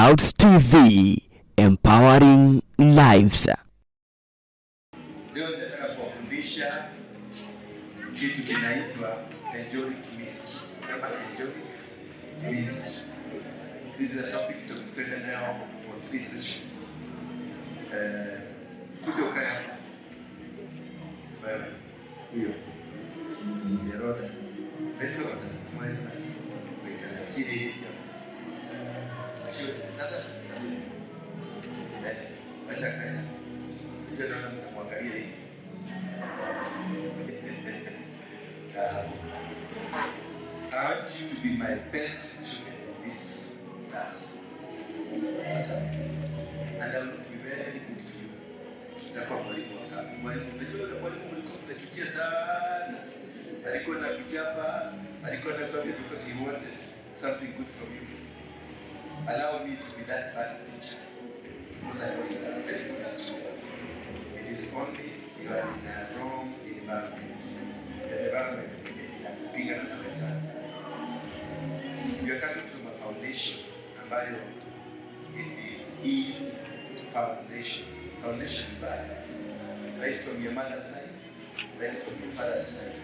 Clouds TV, empowering lives. Leo nataka kuwafundisha kitu kinaitwa Angelic ministry. Sema Angelic ministry. This is a topic tutakwenda nayo for 3 sessions. Kuja ukaya hapa. Wewe. Huyo. Yeroda. Yeroda. Mwana. Weka chini hicho. Sasa. Acha kaya. Kuja na mwangalia hii. I want you to be my best student in this class. Sasa. And I will be very good to you. Nitakuwa mwalimu wako. Mwalimu mlikuwa mnachukia sana. Alikuwa na kuchapa, alikuwa anakuambia because he wanted something good from you. Allow me to be that bad teacher. Because I know you are a very good student. It is only you are in a wrong environment. The environment is bigger than the rest. You are coming from a foundation, ambayo it is in foundation. Foundation by right from your mother's side, right from your father's side.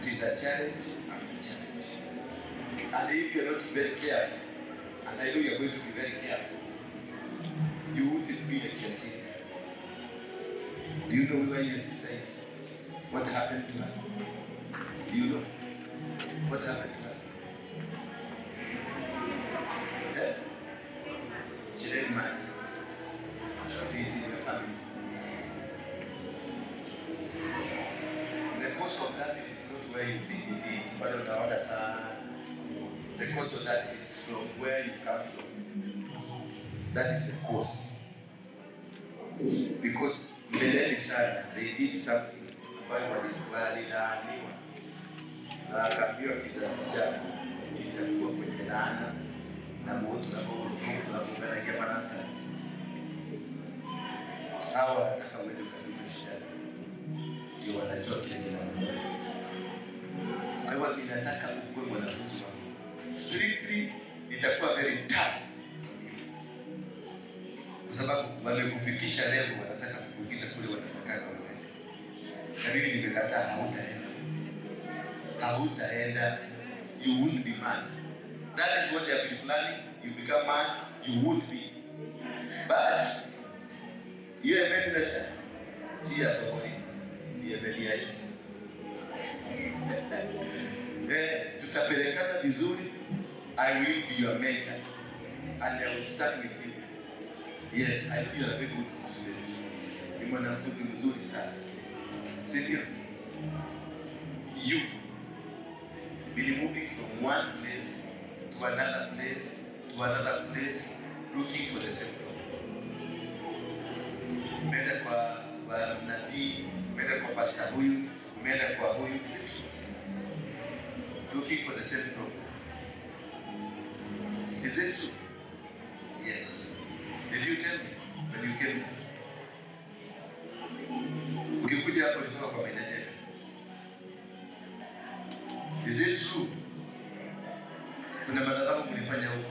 It is a challenge after challenge. And if you are not very careful, and I know you are going to be very careful, you wouldn't be like your sister. Do you know where your sister is? What happened to her? Do you know what happened to her? Yeah? She didn't mind. It is in your family. The cause of that is not where you think it is, but on the other side, the cause of that is from where you come from. That is the cause. Because mbeleni sana, they did something ambayo walilaaniwa na akaambiwa kizazi chako kitakuwa kwenye laana na moto na kuungana gemarata. Hawa wanataka uende ukabili shida. Ndio wanajua kile kinaendelea. Kwa hivyo ninataka ukuwe mwanafunzi wangu. Strictly itakuwa very tough. Kwa sababu wamekufikisha level, wanataka kukuingiza kule wanataka wewe. Na mimi nimekataa, hautaenda. You won't be mad. That is what they have been planning. You become mad, you would be. But you are made see at the body. You are made yes. Tutapelekana vizuri. I will be your mentor and I will stand with you. Yes, I know you are a very good student. Ni mwanafunzi mzuri sana. Sindio? You will be moving from one place to another place to another place, looking for the same God. Umeenda kwa nabii, umeenda kwa pastor huyu, umeenda kwa huyu, is it true? Looking for the same God. Is it true? Yes. Did you tell me when you came? Ukikuja hapo ulitoka kwa manager. Is it true? Kuna madhabahu mlifanya huko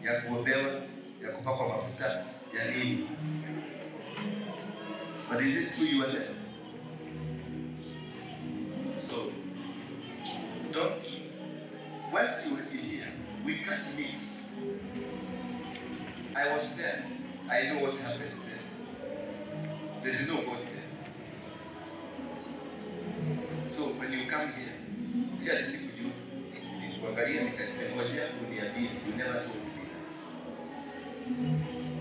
ya kuopewa, ya kupakwa mafuta, ya nini? But is it true you are there? So, don't. Once you will be here, we can't mix. I was there. I know what happens there. There is no God there. So when you come here, si alisikujua, nikuangalia nikatengojea uniambie, you never told me that.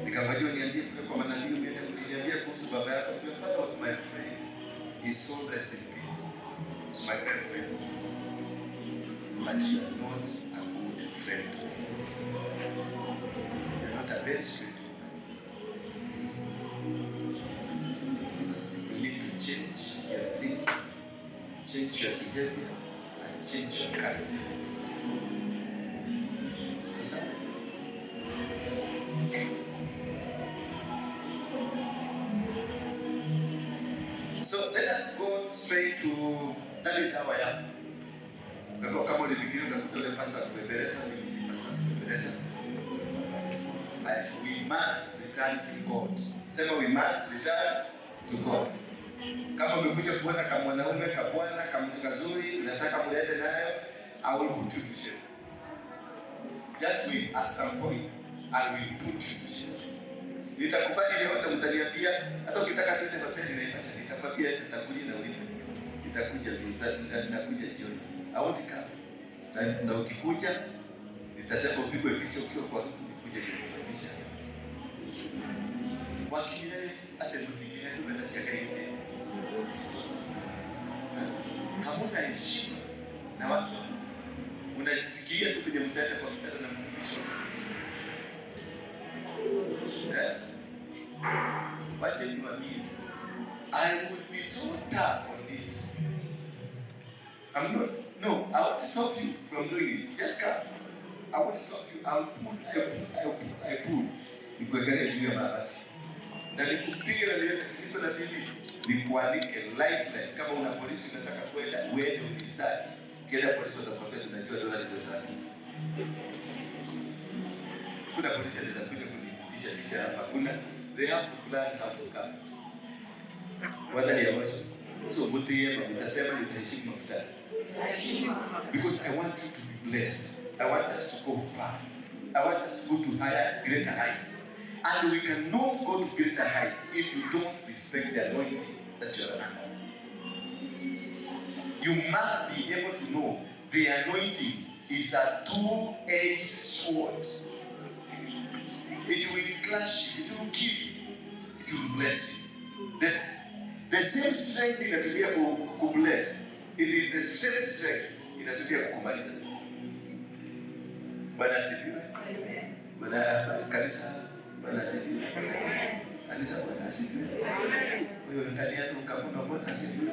Nikangojea uniambie kule kwa manabii, uniambia kuhusu baba yako. Your father was my friend. His soul rest in peace. He's my great friend. But you are not a good friend. You are not a very straight woman. You need to change your thinking, change your behavior, and change your character. Sasa. So let us go straight to, that is how I am. Kama ulifikiri utakuta ule pastor kubembeleza, mimi si pastor kubembeleza. We must return to God. Sema we must return to God. Kama umekuja kuona kama mwanaume kabwana kama mtu kazuri unataka mlete nayo, I will put you to shame. Just wait, at some point I will put you to shame. Nitakubali leo, hata mtaniambia, hata ukitaka twende hoteli na basi nitakwambia nitakuja na ulipe. Nitakuja jioni. I won't come. Na ukikuja nitasema upigwe picha ukiwa kwa nikuja kukuonyesha. Wakile hata mtikeni ndio nasikia hivi. Hamuna heshima na watu. Unafikiria tu kwenye mtandao kwa kitanda na mtumishi. Wacha niwaambie, I would be so tough on this. I want to stop you from doing it. Just come. I won't stop you. I pull. Nikuangalia juu ya mabati. Na nikupiga na leo niko na TV. Nikualike live. Kama una polisi unataka kwenda, uende unistaki. Kila polisi watakwambia tunajua dola ni $30. Kuna polisi anaweza kuja kunitisha hapa. They have to plan how to come. Whether they are watching. So mutiyema mtasema nitaheshimu mafuta. Because I want you to be blessed. I want us to go far. I want us to go to higher, greater heights. And we cannot go to greater heights if you don't respect the anointing that you are under. You must be able to know the anointing is a two-edged sword. It will clash you, it will kill you, it will bless you. The same strength inatumia kubless, it is the same strength inatumia kukumaliza. Bwana asifiwe. Bwana kanisa, Bwana asifiwe. Kanisa, Bwana asifiwe. Wewe ndani yako kama Bwana asifiwe.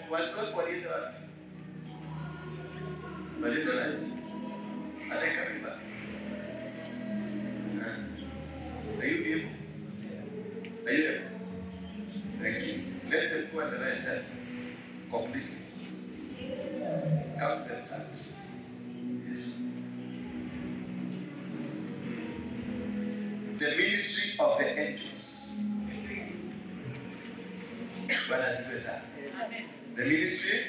Watu wako walienda wapi? Walienda lunch. Are they coming back? Are you able? Are you able? Thank you. Let them go and the rest completely. Count themselves. Yes. The ministry of the angels. The ministry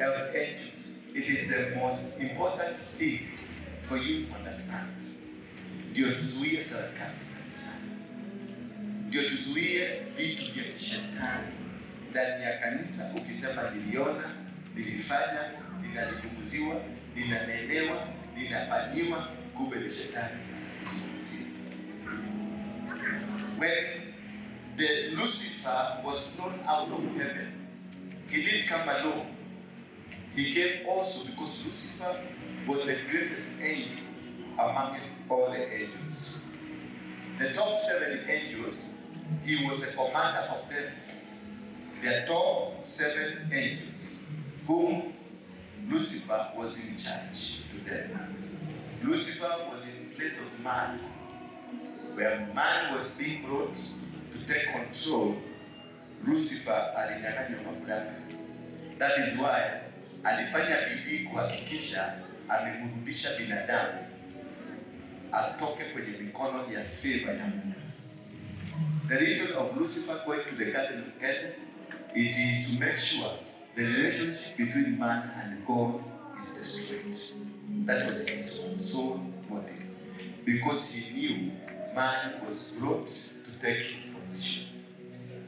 of angels. It is the most important thing for you to understand. Ndio tuzuie sarakasi kanisani. Ndio tuzuie vitu vya kishetani ndani ya kanisa. Ukisema niliona, nilifanya, ninazungumziwa, ninanenewa, ninafanyiwa, kumbe ni shetani anazungumzia. When Lucifer was thrown out of heaven, he didn't come alone. He came also because Lucifer was the greatest angel amongst all the angels. The top 7 angels, he was the commander of them. The top 7 angels, whom Lucifer was in charge to them. Lucifer was in place of man, where man was being brought to take control. Lucifer alinyang'anywa mamlaka. That is why alifanya bidii kuhakikisha amemrudisha binadamu atoke kwenye mikono ya favor ya Mungu. The reason of Lucifer going to the Garden of Eden, it is to make sure the relationship between man and God is destroyed. That was his sole motive, because he knew man was brought to take his position.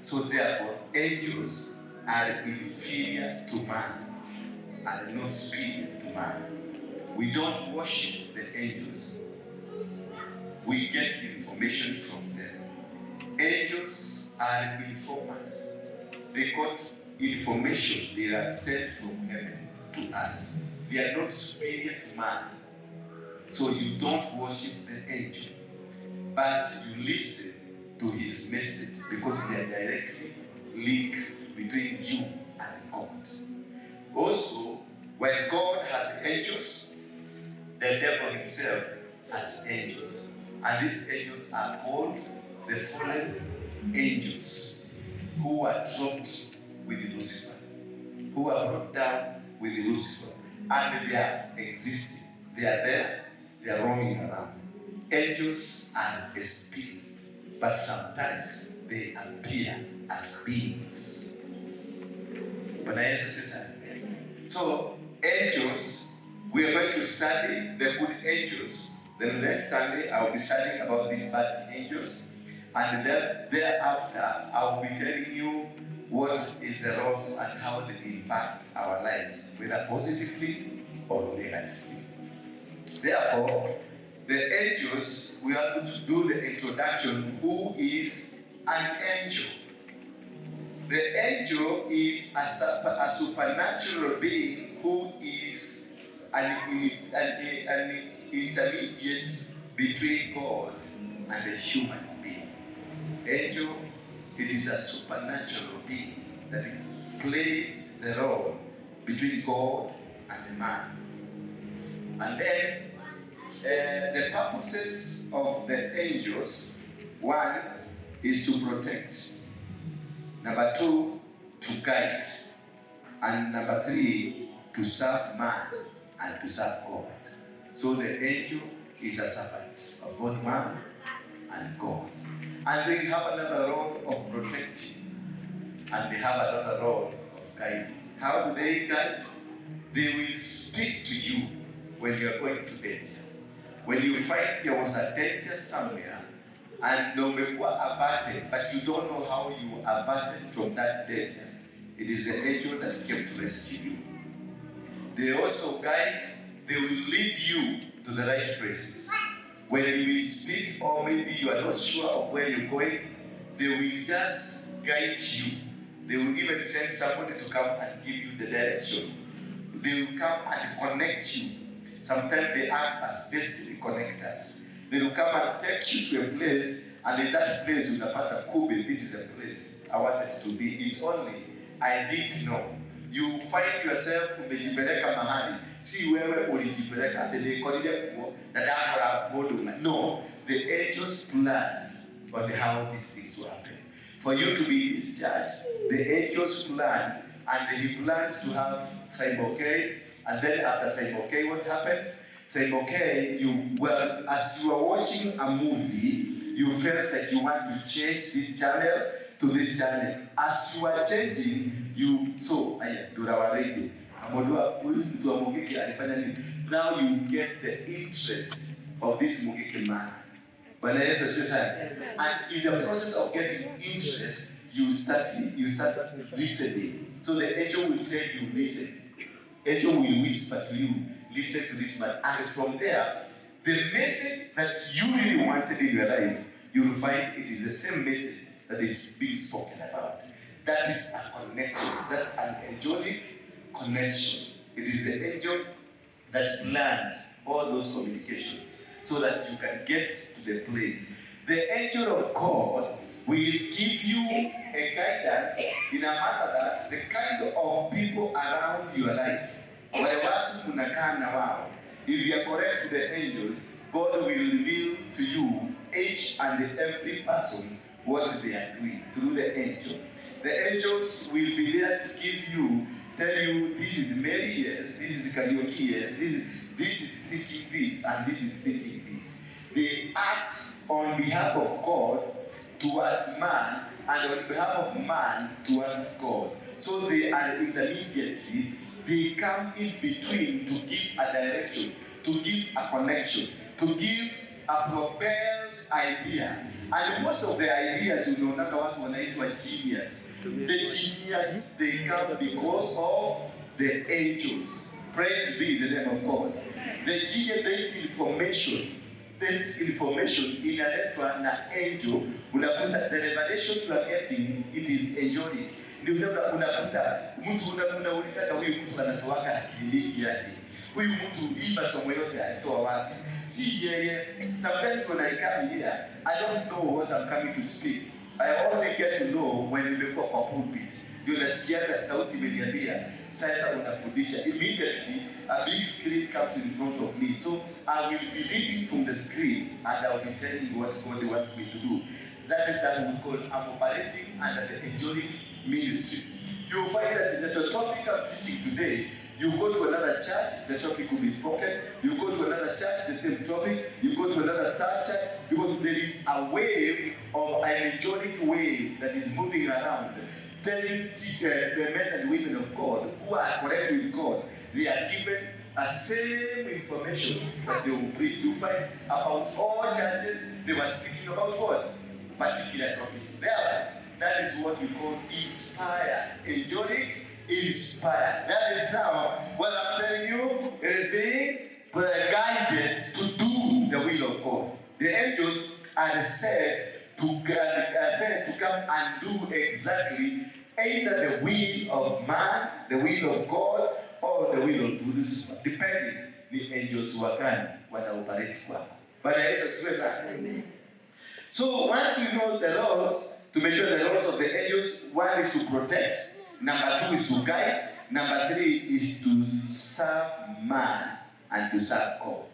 So therefore, angels are inferior to man and not superior to man. We don't worship the angels. We get information from them. Angels are informers. They got information they are sent from heaven to us. They are not superior to man. So you don't worship the angel, but you listen to his message, because they are directly linked between you and God. Also, when God has angels, the devil himself has angels. And these angels are called the fallen angels, who were dropped with Lucifer, who are brought down with Lucifer, and they are existing. They are there, they are roaming around. Angels are a spirit, but sometimes they appear as beings. So, angels, we are going to study the good angels. Then next Sunday, I will be studying about these bad angels. And thereafter, I will be telling you what is the roles and how they impact our lives, whether positively or negatively. Therefore, the angels, we are going to do the introduction. Who is an angel? The angel is a supernatural being who is an intermediate between God and a human being. Angel, it is a supernatural being that plays the role between God and man. And then the purposes of the angels, one is to protect. Number two, to guide. And number three, to serve man and to serve God. So the angel is a servant of both man and God. And they have another role of protecting. And they have another role of guiding. How do they guide? They will speak to you when you are going to danger. When you find there was a danger somewhere, and umekuwa averted, but you don't know how you averted from that danger, it is the angel that came to rescue you. They also guide, they will lead you to the right places. When you speak, or maybe you are not sure of where you're going, they will just guide you. They will even send somebody to come and give you the direction. They will come and connect you. Sometimes they act as destiny connectors. They will come and take you to a place, and in that place you unapata kube, this is the place I wanted to be. It's only I didn't know. You find yourself umejipeleka mahali, si wewe ulijipeleka ati nikolile kuo na dakora moduma. No, the angels planned on how these things will happen. For you to be discharged, the angels planned, and they planned to have Saiboke, and then after Saiboke, what happened? Saiboke, as you are watching a movie, you felt that you want to change this channel to this channel. As you are changing, Ndura Waruinge, now you get the interest of this Mugike man. And in the process of getting interest, you start listening. So the angel will tell you, listen. Angel will whisper to you, listen to this man. And from there, the message that you really wanted in your life, you will find it is the same message that is being spoken about. That is a connection. That's an angelic connection. It is the angel that planned all those communications so that you can get to the place. The angel of God will give you a guidance in a manner that the kind of people around your life, if you are correct with the angels, God will reveal to you each and every person what they are doing through the angel. The angels will be there to give you, tell you, this is Mary, yes, this is karaoke, yes, this is thinking this, and this is thinking this. They act on behalf of God towards man, and on behalf of man towards God. So they are intermediaries. They come in between to give a direction, to give a connection, to give a propelled idea. And most of the ideas, you know, what wanaitwa genius. The genius, they come because of the angels. Praise be the name of God. The genius, that information inaletwa na angel. Unakuta the revelation you are getting, it is angelic. Ndio unakuta mtu unauliza huyu mtu anatoaka akili yake. Huyu mtu hii masomo yote alitoa wapi? Si yeye. Sometimes when I come here, I don't know what I'm coming to speak. I only get to know when nimekuwa kwa pulpit. Ndio nasikia sauti imeniambia sasa unafundisha. Immediately a big screen comes in front of me. So I will be reading from the screen and I will be telling you what God wants me to do. That is that we call I'm operating under the angelic ministry. You find that the topic I'm teaching today, you go to another church, the topic will be spoken. You go to another church, the same topic. You go to another star church, because there is a wave of an angelic wave that is moving around, telling the men and women of God who are correct with God, they are given a same information that they will preach. You find about all churches, they were speaking about what? Particular topic. Therefore, that is what we call inspire. Angelic inspire. That is now what I'm telling you. It is being guided to do the will of God. The angels are said to come and do exactly either the will of man, the will of God, or the will of Lucifer, depending the angels wagani wanaoperate kwako. Bwana Yesu asifiwe sana. Amen. So once we know the laws, to measure the laws of the angels, one is to protect, number two is to guide, number three is to serve man and to serve God.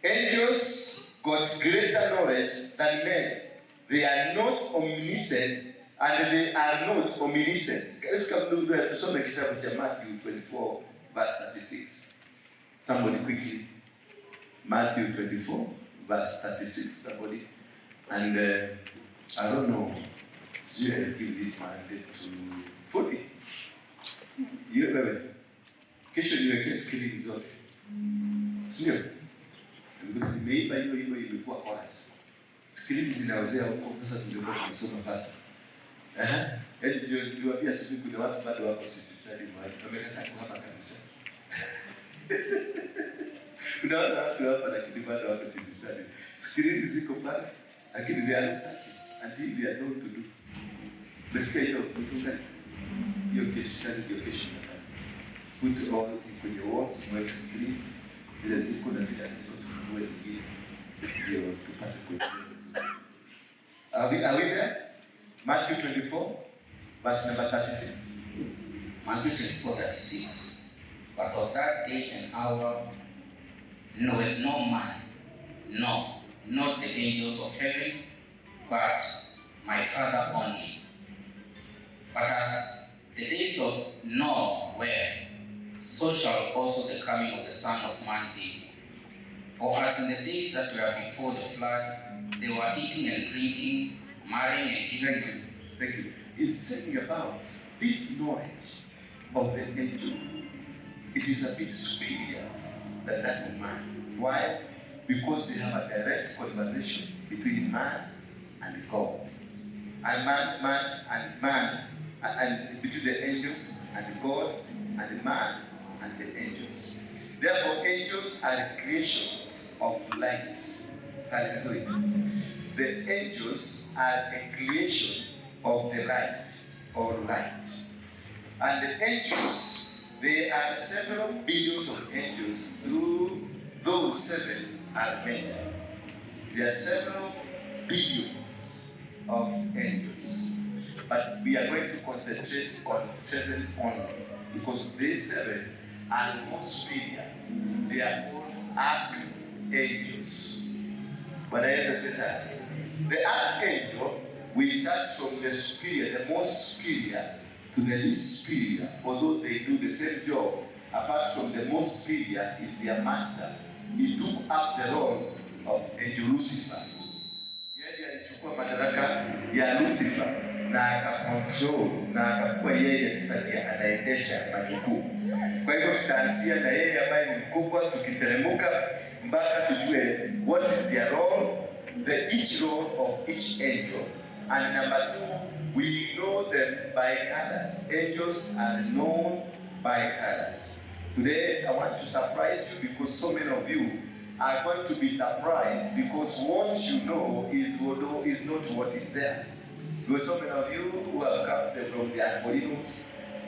Angels got greater knowledge than men. They are not omniscient and they are not omniscient. Let's come to some kitabu cha Matthew 24 verse 36. Somebody quickly. Matthew 24 verse 36. Somebody. And I don't know. So you give this mandate to 40. You remember? Kesho niweke skills zote. Sio? Because nimeiba hiyo ilikuwa chorus. Skills zinawazea huko, sasa tulikuwa tunasoma faster. Niliwaambia siku kuna watu bado wako sitisali mahali. Wamekataa kuhama kabisa. Unaona watu hapa lakini bado wako sitisali. Skills ziko pale lakini they are not until they are told to do. Basikia hiyo kutunga hiyo kazi hiyo kesho nafanya. Put all kwenye walls, mweke screens zile ziko na zile ziko tununue zingine ndio tupate kuelewa. Are we there? Matthew 24 verse number 36. Matthew 24:36. But of that day and hour knoweth no man, no, not the angels of heaven, but my Father only. But as the days of Noah were, so shall also the coming of the Son of Man be. For as in the days that were before the flood, they were eating and drinking, marrying and giving. Thank you. It's saying about this knowledge of the angel. It is a bit superior than that of man. Why? Because they have a direct conversation between man and God. And man and between the angels and God, and man and the angels. Therefore, angels are creations of light. Hallelujah. The angels are a creation of the light or light. And the angels, there are several billions of angels. Through those seven are mentioned. There are several billions of angels. But we are going to concentrate on seven only, because these seven are more superior. They are called archangels. But the archangel, we start from the superior, the most superior, to the least superior, although they do the same job. Apart from the most superior is their master. He took up the role of angel Lucifer. Yeye alichukua madaraka ya Lucifer na akakontrol na akakuwa yeye sasa ndiye anaendesha majukumu. Kwa hivyo tutaanzia na yeye ambaye ni mkubwa, tukiteremuka mpaka tujue what is their role, each role of each angel. And number two, we know them by colors. Angels are known by colors. Today, I want to surprise you because so many of you are going to be surprised because what you know is not what is there. Because so many of you who have come from the Alborinos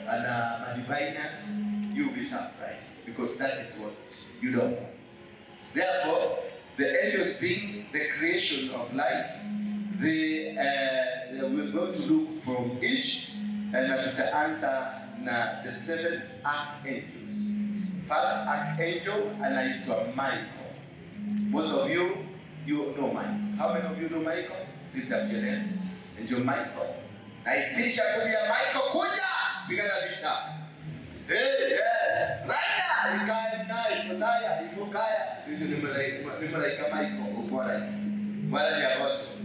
and diviners, you'll be surprised because that is what you don't know. Therefore, the angels being the creation of light, we're going to look from each and to answer the seven archangels. First archangel anaitwa Michael. Most of you know Michael. How many of you know Michael? Lift up your name. Angel Michael. Naitisha nguvu ya Michael kuja. pigana vita. Hey, yes. Raina, ikae naye, kutaya, imukaya. Tuishi ni malaika Michael, upora. Wala ni apostle.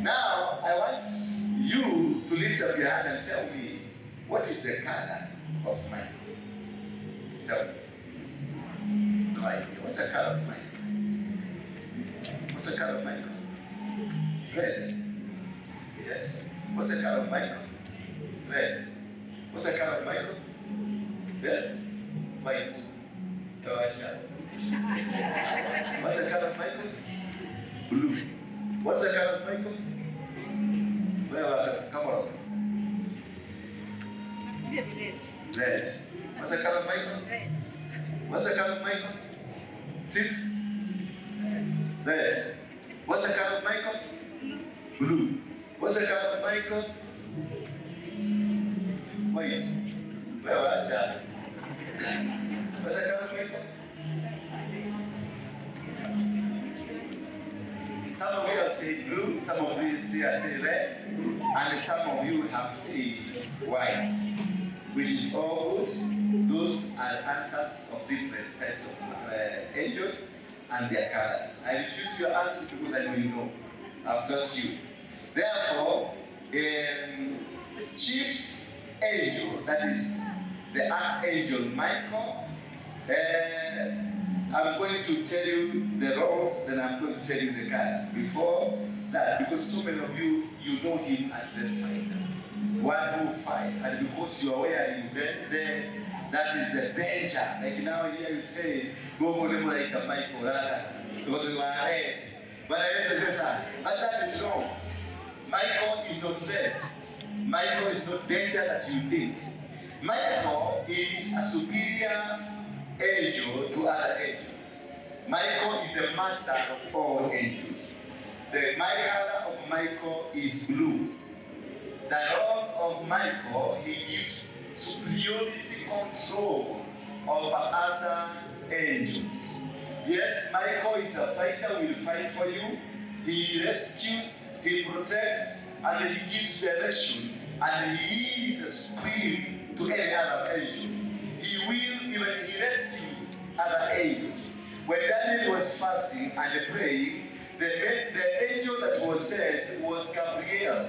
Now, I want you to lift up your hand and tell me, what is the color of Michael? Tell me. No idea. What's the color of Michael? What's the color of Michael? Red. Yes. What's the color of Michael? Red. What's the color of Michael? Red. White. What's the color of Michael? Blue. What's the color of Michael? Come on. Red. What's the color of Michael? Red. What's the color of Michael? Steve? Red. What's the color of Michael? Blue. What's the color of Michael? White. What's the color of Michael? Some of you have said blue, some of you have said red, and some of you have said white, which is all good. Those are answers of different types of angels and their colors. I refuse your answers because I know you know. I've taught you. Therefore, chief angel, that is the archangel Michael, I'm going to tell you the roles, then I'm going to tell you the color. Before that, because so many of you, you know him as the fighter, one who fights, and because you are wearing there, that is the danger. Like now here you say, go like a Michael, but that is wrong. Michael is not red. Michael is not danger that you think. Michael is a superior angel to other angels. Michael is the master of all angels. The color of Michael is blue. The role of Michael, he gives superiority control over other angels. Yes, Michael is a fighter, will fight for you. He rescues, he protects, and he gives direction. And he is a supreme to any other angel. He rescues other angels. When Daniel was fasting and praying, the angel that was sent was Gabriel.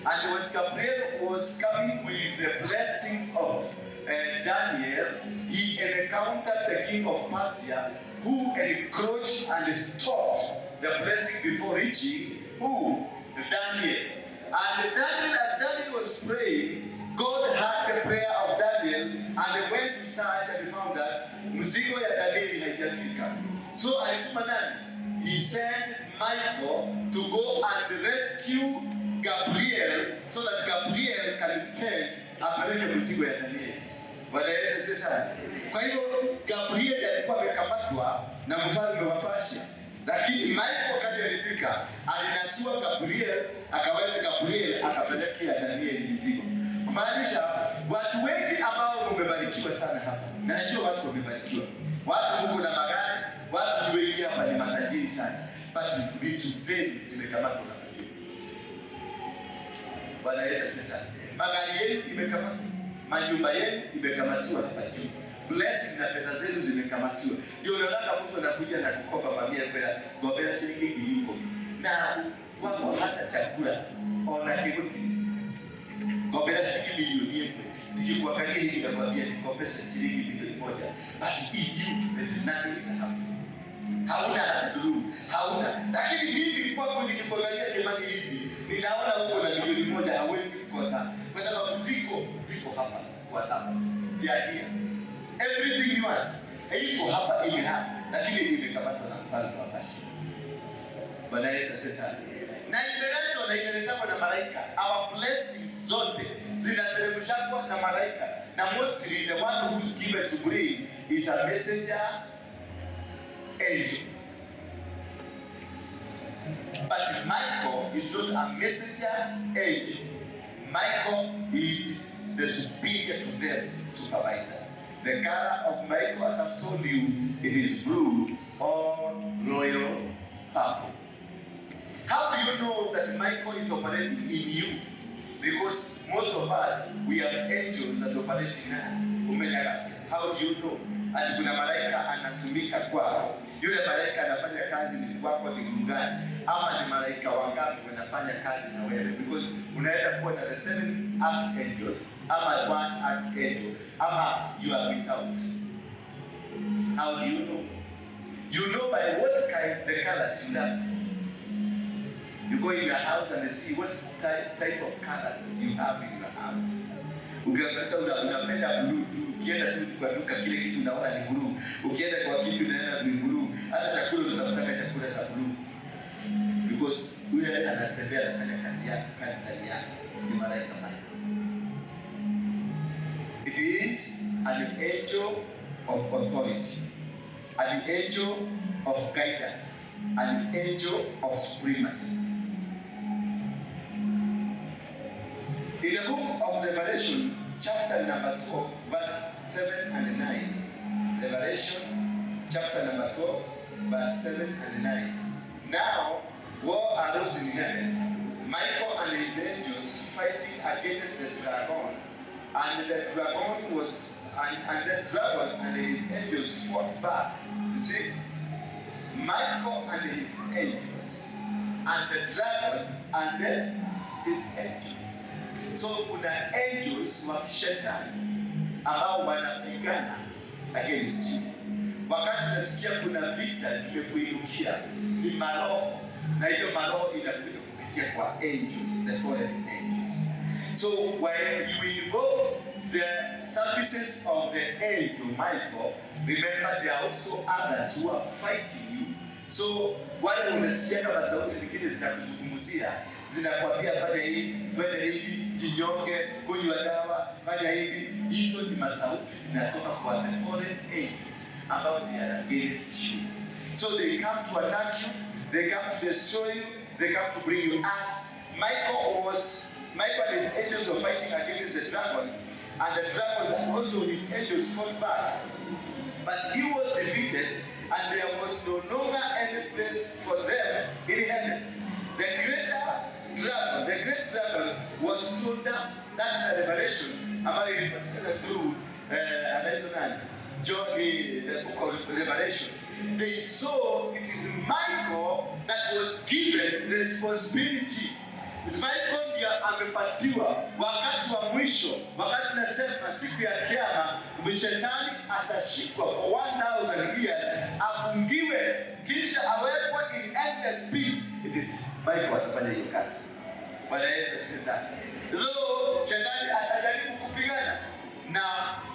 And Gabriel was coming with the blessings of Daniel. He encountered the king of Persia, who encroached and stopped the blessing before reaching who? Daniel. And Daniel, as Daniel was praying, God heard the prayer of Daniel and went to search and found that mzigo ya Danieli haijafika. So alituma nani? He sent Michael to go and rescue Gabriel so that Gabriel can send apeleke mzigo ya Danieli. Bwana Yesu asifiwe sana. Kwa hivyo Gabriel alikuwa amekamatwa na mfalme wa Persia. Lakini Michael wakati alifika, alinasua Gabriel, akaweza Gabriel akapelekea Danieli mzigo. Kumaanisha watu wengi ambao wamebarikiwa sana hapa. Na najua watu wamebarikiwa. Watu huko na magari, watu wengi hapa ni matajiri sana. Basi vitu zenu zimekamatwa na majini. Bwana Yesu asifiwe sana. Magari yenu imekamatwa. Manyumba yenu imekamatiwa hapa juu. Blessing na pesa zenu zimekamatiwa. Ndio unaona mtu anakuja na kukopa mamia kwa gombea shilingi 10,000. Na kwako hata chakula ona kiguti. Gombea shilingi milioni 1. Nikikuangalia hivi nakwambia niko pesa shilingi milioni 1. But in you there is nothing in the house. Hauna duru, hauna. Lakini mimi kwako nikikuangalia kama hivi, ninaona huko na milioni 1 hawezi kukosa. Kwa sababu ziko hapa kwa hapa. Here. Everything yours. Haiko hapa ile hapa, lakini imekamatwa na mfalme wa Persia. Bwana Yesu asifiwe sana. Na imeletwa na malaika. Our blessings zote zinateremshwa na malaika. Na mostly the one who is given to bring is a messenger angel. But Michael is not a messenger angel. Michael is the superior to them, supervisor. The color of Michael, as I've told you, it is blue or royal purple. How do you know that Michael is operating in you? Because most of of us, we have angels that operate in us. How do you know? Ati kuna malaika anatumika kwako. Yule malaika anafanya kazi ni kwako ni mgani? Ama ni malaika wangapi wanafanya kazi na wewe? Because unaweza kuwa na the 7 archangels, ama 1 archangel, ama you are without. How do you know? You know by what kind the colors you have. You go in your house and see what type of colors you have in your house. Ukipata unapenda blue tu, ukienda tu kwa duka kile kitu unaona ni blue. Ukienda kwa kitu unaona ni blue. Hata chakula unatafuta chakula za blue. Because yule anatembea anafanya kazi yake ndani yake. Ni malaika pale. It is an angel of authority, an angel of guidance, an angel of supremacy. In the book of Revelation, chapter number 12, verse 7 and 9. Revelation, chapter number 12, verse 7 and 9. Now, war arose in heaven, Michael and his angels fighting against the dragon, and the dragon was, and the dragon and his angels fought back. You see, Michael and his angels, and the dragon and his angels. So kuna angels wa kishetani ambao wanapigana against you. Wakati unasikia kuna vita vimekuinukia, ni maroho, na hiyo maroho inakuja kupitia kwa angels, the fallen angels. So when you invoke the services of the angel Michael, remember there are also others who are fighting you. So wale unasikia kama sauti zingine zinakuzungumzia, zinakwambia fanya hivi, twende hivi, jinyonge, kunywa dawa, fanya hivi. Hizo ni masauti zinatoka kwa the fallen angels ambao they are against you. So they come to attack you, they come to destroy you, they come to bring you as Michael and his angels were fighting against the dragon, and the dragon and also his angels fought back. But he was defeated, and there was no longer any place for them in heaven. The great dragon was thrown down. That's the revelation ambayo ilipatikana through John, the book of Revelation. They saw it is Michael that was given the responsibility. Michael ndiye amepatiwa wakati wa mwisho, wakati nasema siku ya kiyama, mshetani atashikwa for 1000 years, afungiwe, kisha awekwe in endless speed. It is Michael atafanya hiyo kazi. Bwana Yesu asifiwe. Leo shetani atajaribu kupigana na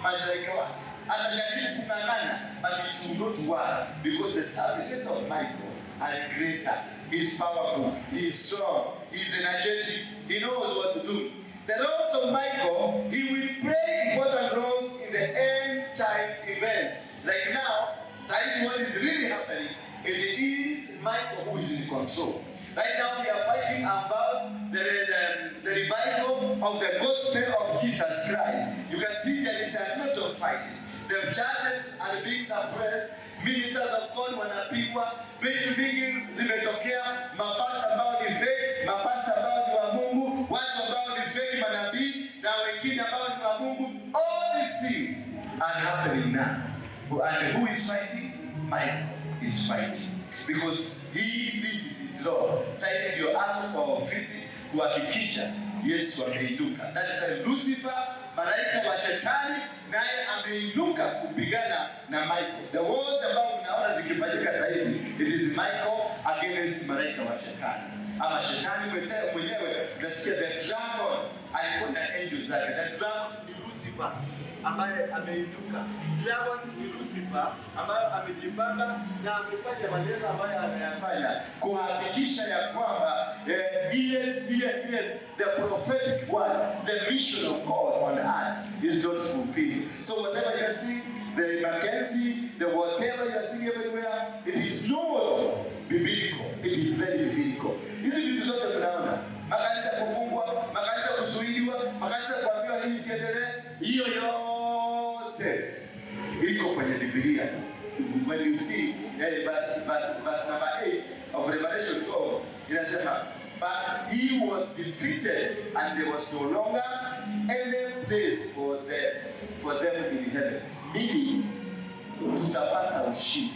malaika wake, atajaribu kung'ang'ana, but it will not work because the services of Michael are greater. He is powerful, he is strong, he is energetic, he knows what to do. The roles of Michael, he will play important roles in the end time event. Like now, science, what is really happening, it is Michael who is in control. Right now we are fighting about the revival of the gospel of Jesus Christ. You can see there is a lot of fighting. The churches are being suppressed, ministers of God wanapigwa, vitu vingi zimetokea, mapasta ambao ni fake, mapasta ambao ni wa Mungu, watu ambao ni fake manabii, na wengine ambao ni wa Mungu. All these things are happening now. And who is fighting? Michael is fighting. Because this is his role. Sasa ndio hapo kwa ofisi kuhakikisha Yesu ameinuka. That is why Lucifer, malaika wa shetani, naye ameinuka kupigana na Michael. The wars ambao unaona zikifanyika sasa hivi, it is Michael against malaika wa shetani. Ama shetani mwenyewe, unasikia the dragon alikuwa na angels zake. The dragon ni Lucifer ambaye ameinuka. Dragon ni Lucifer ambaye amejipanga na amefanya maneno ambayo anayafanya kuhakikisha ya kwamba the prophetic word, the mission of God on earth is not fulfilled. So whatever you are seeing, the emergency, the whatever you are seeing everywhere, it is not biblical. It is very biblical. Hizi vitu zote tunaona, makanisa kufungwa, makanisa kuzuiliwa, makanisa kuambiwa hii siendelee, hiyo yote iko kwenye Biblia. When you see verse number 8 of Revelation 12, inasema, but he was defeated and there was no longer any place for them in heaven. Meaning, tutapata ushindi.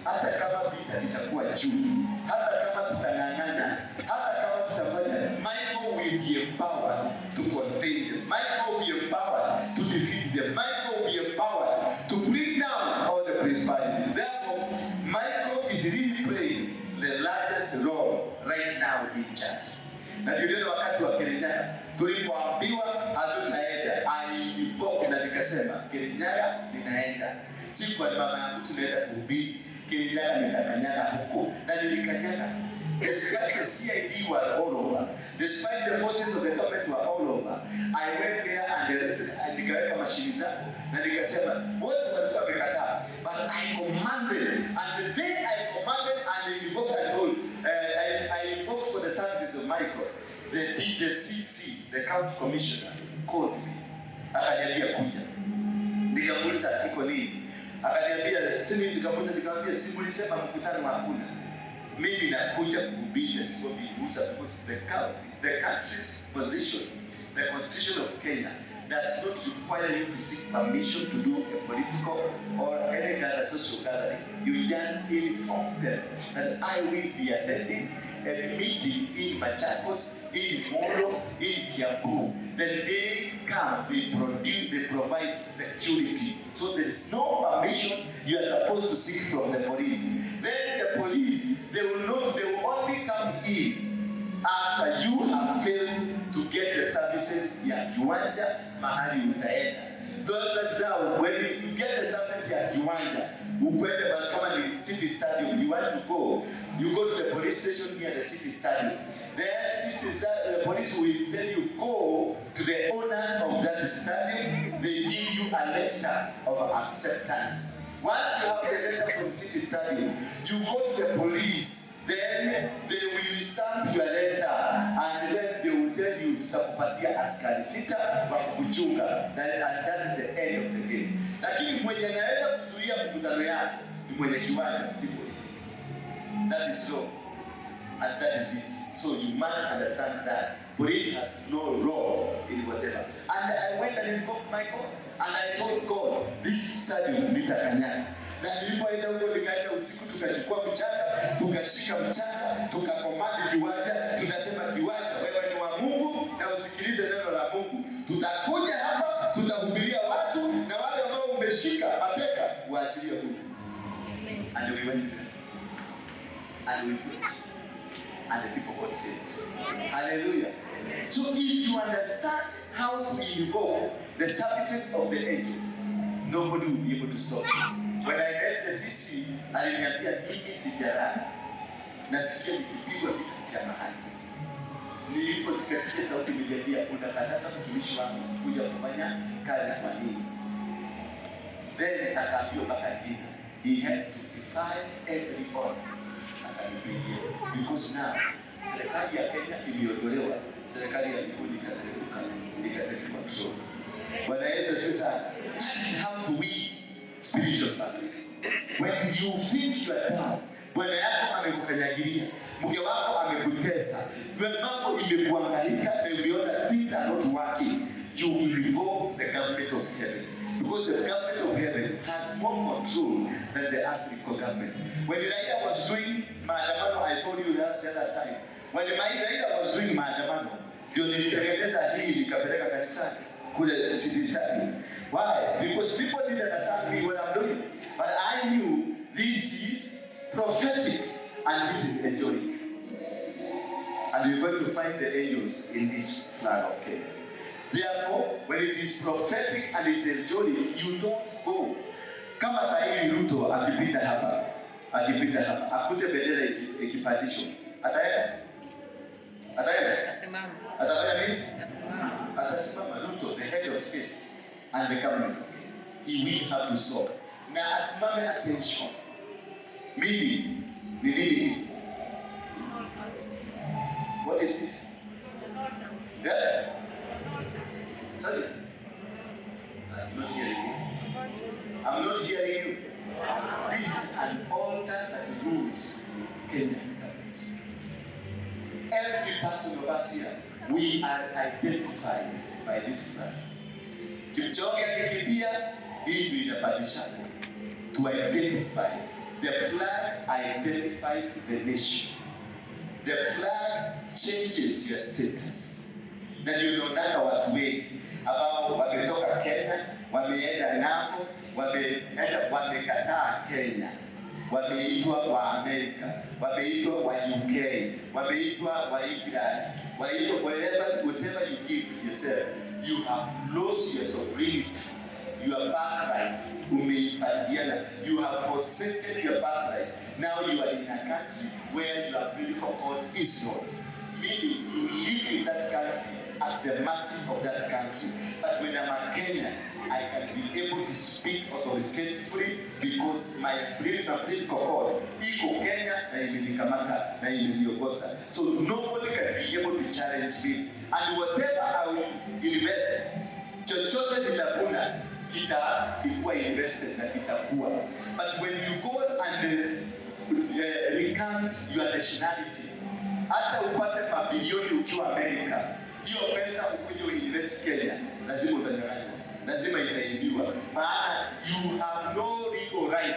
Hata kama vita vitakuwa juu, hata kama tutang'ang'ana, hata kama tutafanya, Michael will be empowered to contain them. Michael will be empowered to defeat them. Michael will be empowered to bring down all the principalities. Therefore, Michael is really playing the largest role right now in church. Na ndio wakati wa Kenyan tulipoambiwa hatutaenda, I na nikasema Kenyan ninaenda. Si kwa mama yangu tunaenda kuhubiri, Kenyan nitakanyaga huko na nilikanyaga. Despite the CID were all over, despite the forces of the government were all over, I went there and nikaweka mashini zangu na nikasema wote walikuwa wamekataa, but I commanded, and the day I commanded and invoked, I told I invoked for the services of Michael, the CC, the county commissioner, called me. Akaniambia kuja. Nikamuuliza iko nini? Akaniambia sisi, nikamwambia si mlisema mkutano hakuna. Mimi nakuja kuhubiri na sio kugusa, because the country's position, the constitution of Kenya does not require you to seek permission to do a political or any social gathering. You just inform them that I will be attending a meeting in Machakos, in Moro, in Kiambu. Then they come, they provide security. So there's no permission you are supposed to seek from the police. Then the police, they will only come in after you have failed to get the services ya kiwanja mahali utaenda. That's how when you get the service ya kiwanja, ukwende kama ni city stadium, you want to go, you go to the police station near the city stadium. The police will tell you, go to the owners of that stadium, they give you a letter of acceptance. Once you have the letter from city stadium, you go to the police, then they will stamp your letter, and then they will tell you tutakupatia askari sita wa kukuchunga, and that is the end of the game. Lakini mwenye anaweza kuzuia mkutano yako ni mwenye kiwanja, si polisi. That is law, and that is it. So you must understand that police has no role in whatever. And I went and invoked my God, and I told God, this stadium nitakanyaga. Na nilipoenda huko nikaenda usiku, tukachukua mchanga, tukashika mchanga, tukakomandi kiwanja, tunasema kiwanja, wewe ni wa Mungu na usikilize neno la Mungu. Tutakuja hapa, tutahubiria watu, na wale ambao umeshika mateka waachilie huru. And we went there. And we preached. And the people got saved. Hallelujah. So if you understand how to invoke the services of the angel, nobody will be able to stop you. When I met the CC, aliniambia mimi sijalala, nasikia nikipigwa vitu kila mahali. Nilipo nikasikia sauti imeniambia, unakataza mtumishi wangu kuja kufanya kazi kwa nini? Then akaambiwa mpaka jina, he had to defy every order. Akanipigia, because now serikali ya Kenya imeondolewa, serikali ya mbinguni ikateka control. Bwana Yesu asifiwe sana. How to win spiritual battles? When you think you are down, bwana yako amekukanyagilia, mke wako amekutesa, mambo imekuangaika, and you know that things are not working, you will invoke the government of heaven. Because the government of heaven has more control than the earthly government. When Elijah was doing maandamano, I told you the other time, when Elijah was doing maandamano, ndio nilitengeneza hii nikapeleka kanisani kule city stadium. Why? Because people didn't understand me what I'm doing, but I knew this is prophetic and this is angelic, and we're going to find the angels in this flag of Kenya. Therefore, when it is prophetic and it's angelic, you don't go. Kama sahihi Ruto akipita hapa, akute bendera ikipandishwa, ataenda? Atafanya nini? Atasimama. Ruto, the head of state and the government of Kenya, he will have to stop. Na asimame attention. Meaning, ni nini? What is this? Yeah? Sorry? I'm not hearing you. I'm not hearing you. This is an altar that rules Kenyan government. Every person of us here, we are identified by this flag. Kipchoge akikimbia, hii ndio inapandishana. To identify. The flag identifies the nation. The flag changes your status. Na ndio unaona watu wengi ambao wametoka Kenya, wameenda ng'ambo, wamekataa Kenya. Wameitwa wa Amerika, wameitwa wa UK, wameitwa wa England, wameitwa whatever you give yourself, you have lost your sovereignty, your birthright, umeipatiana, you have forsaken your birthright. Now you are in a country where your biblical code is not. Meaning you live in that country at the mercy of that country. But when I'm a Kenyan, I can be able to speak authoritatively because my political code iko Kenya na imenikamata na imeniongoza. So nobody can be able to challenge me. And whatever I will invest, chochote nitavuna kitakuwa invested na kitakuwa. But when you go and recant your nationality, hata upate mabilioni ukiwa Amerika, hiyo pesa ukuje uinvest Kenya, lazima utanyang'anywa, lazima itaibiwa. Maana you have no legal right,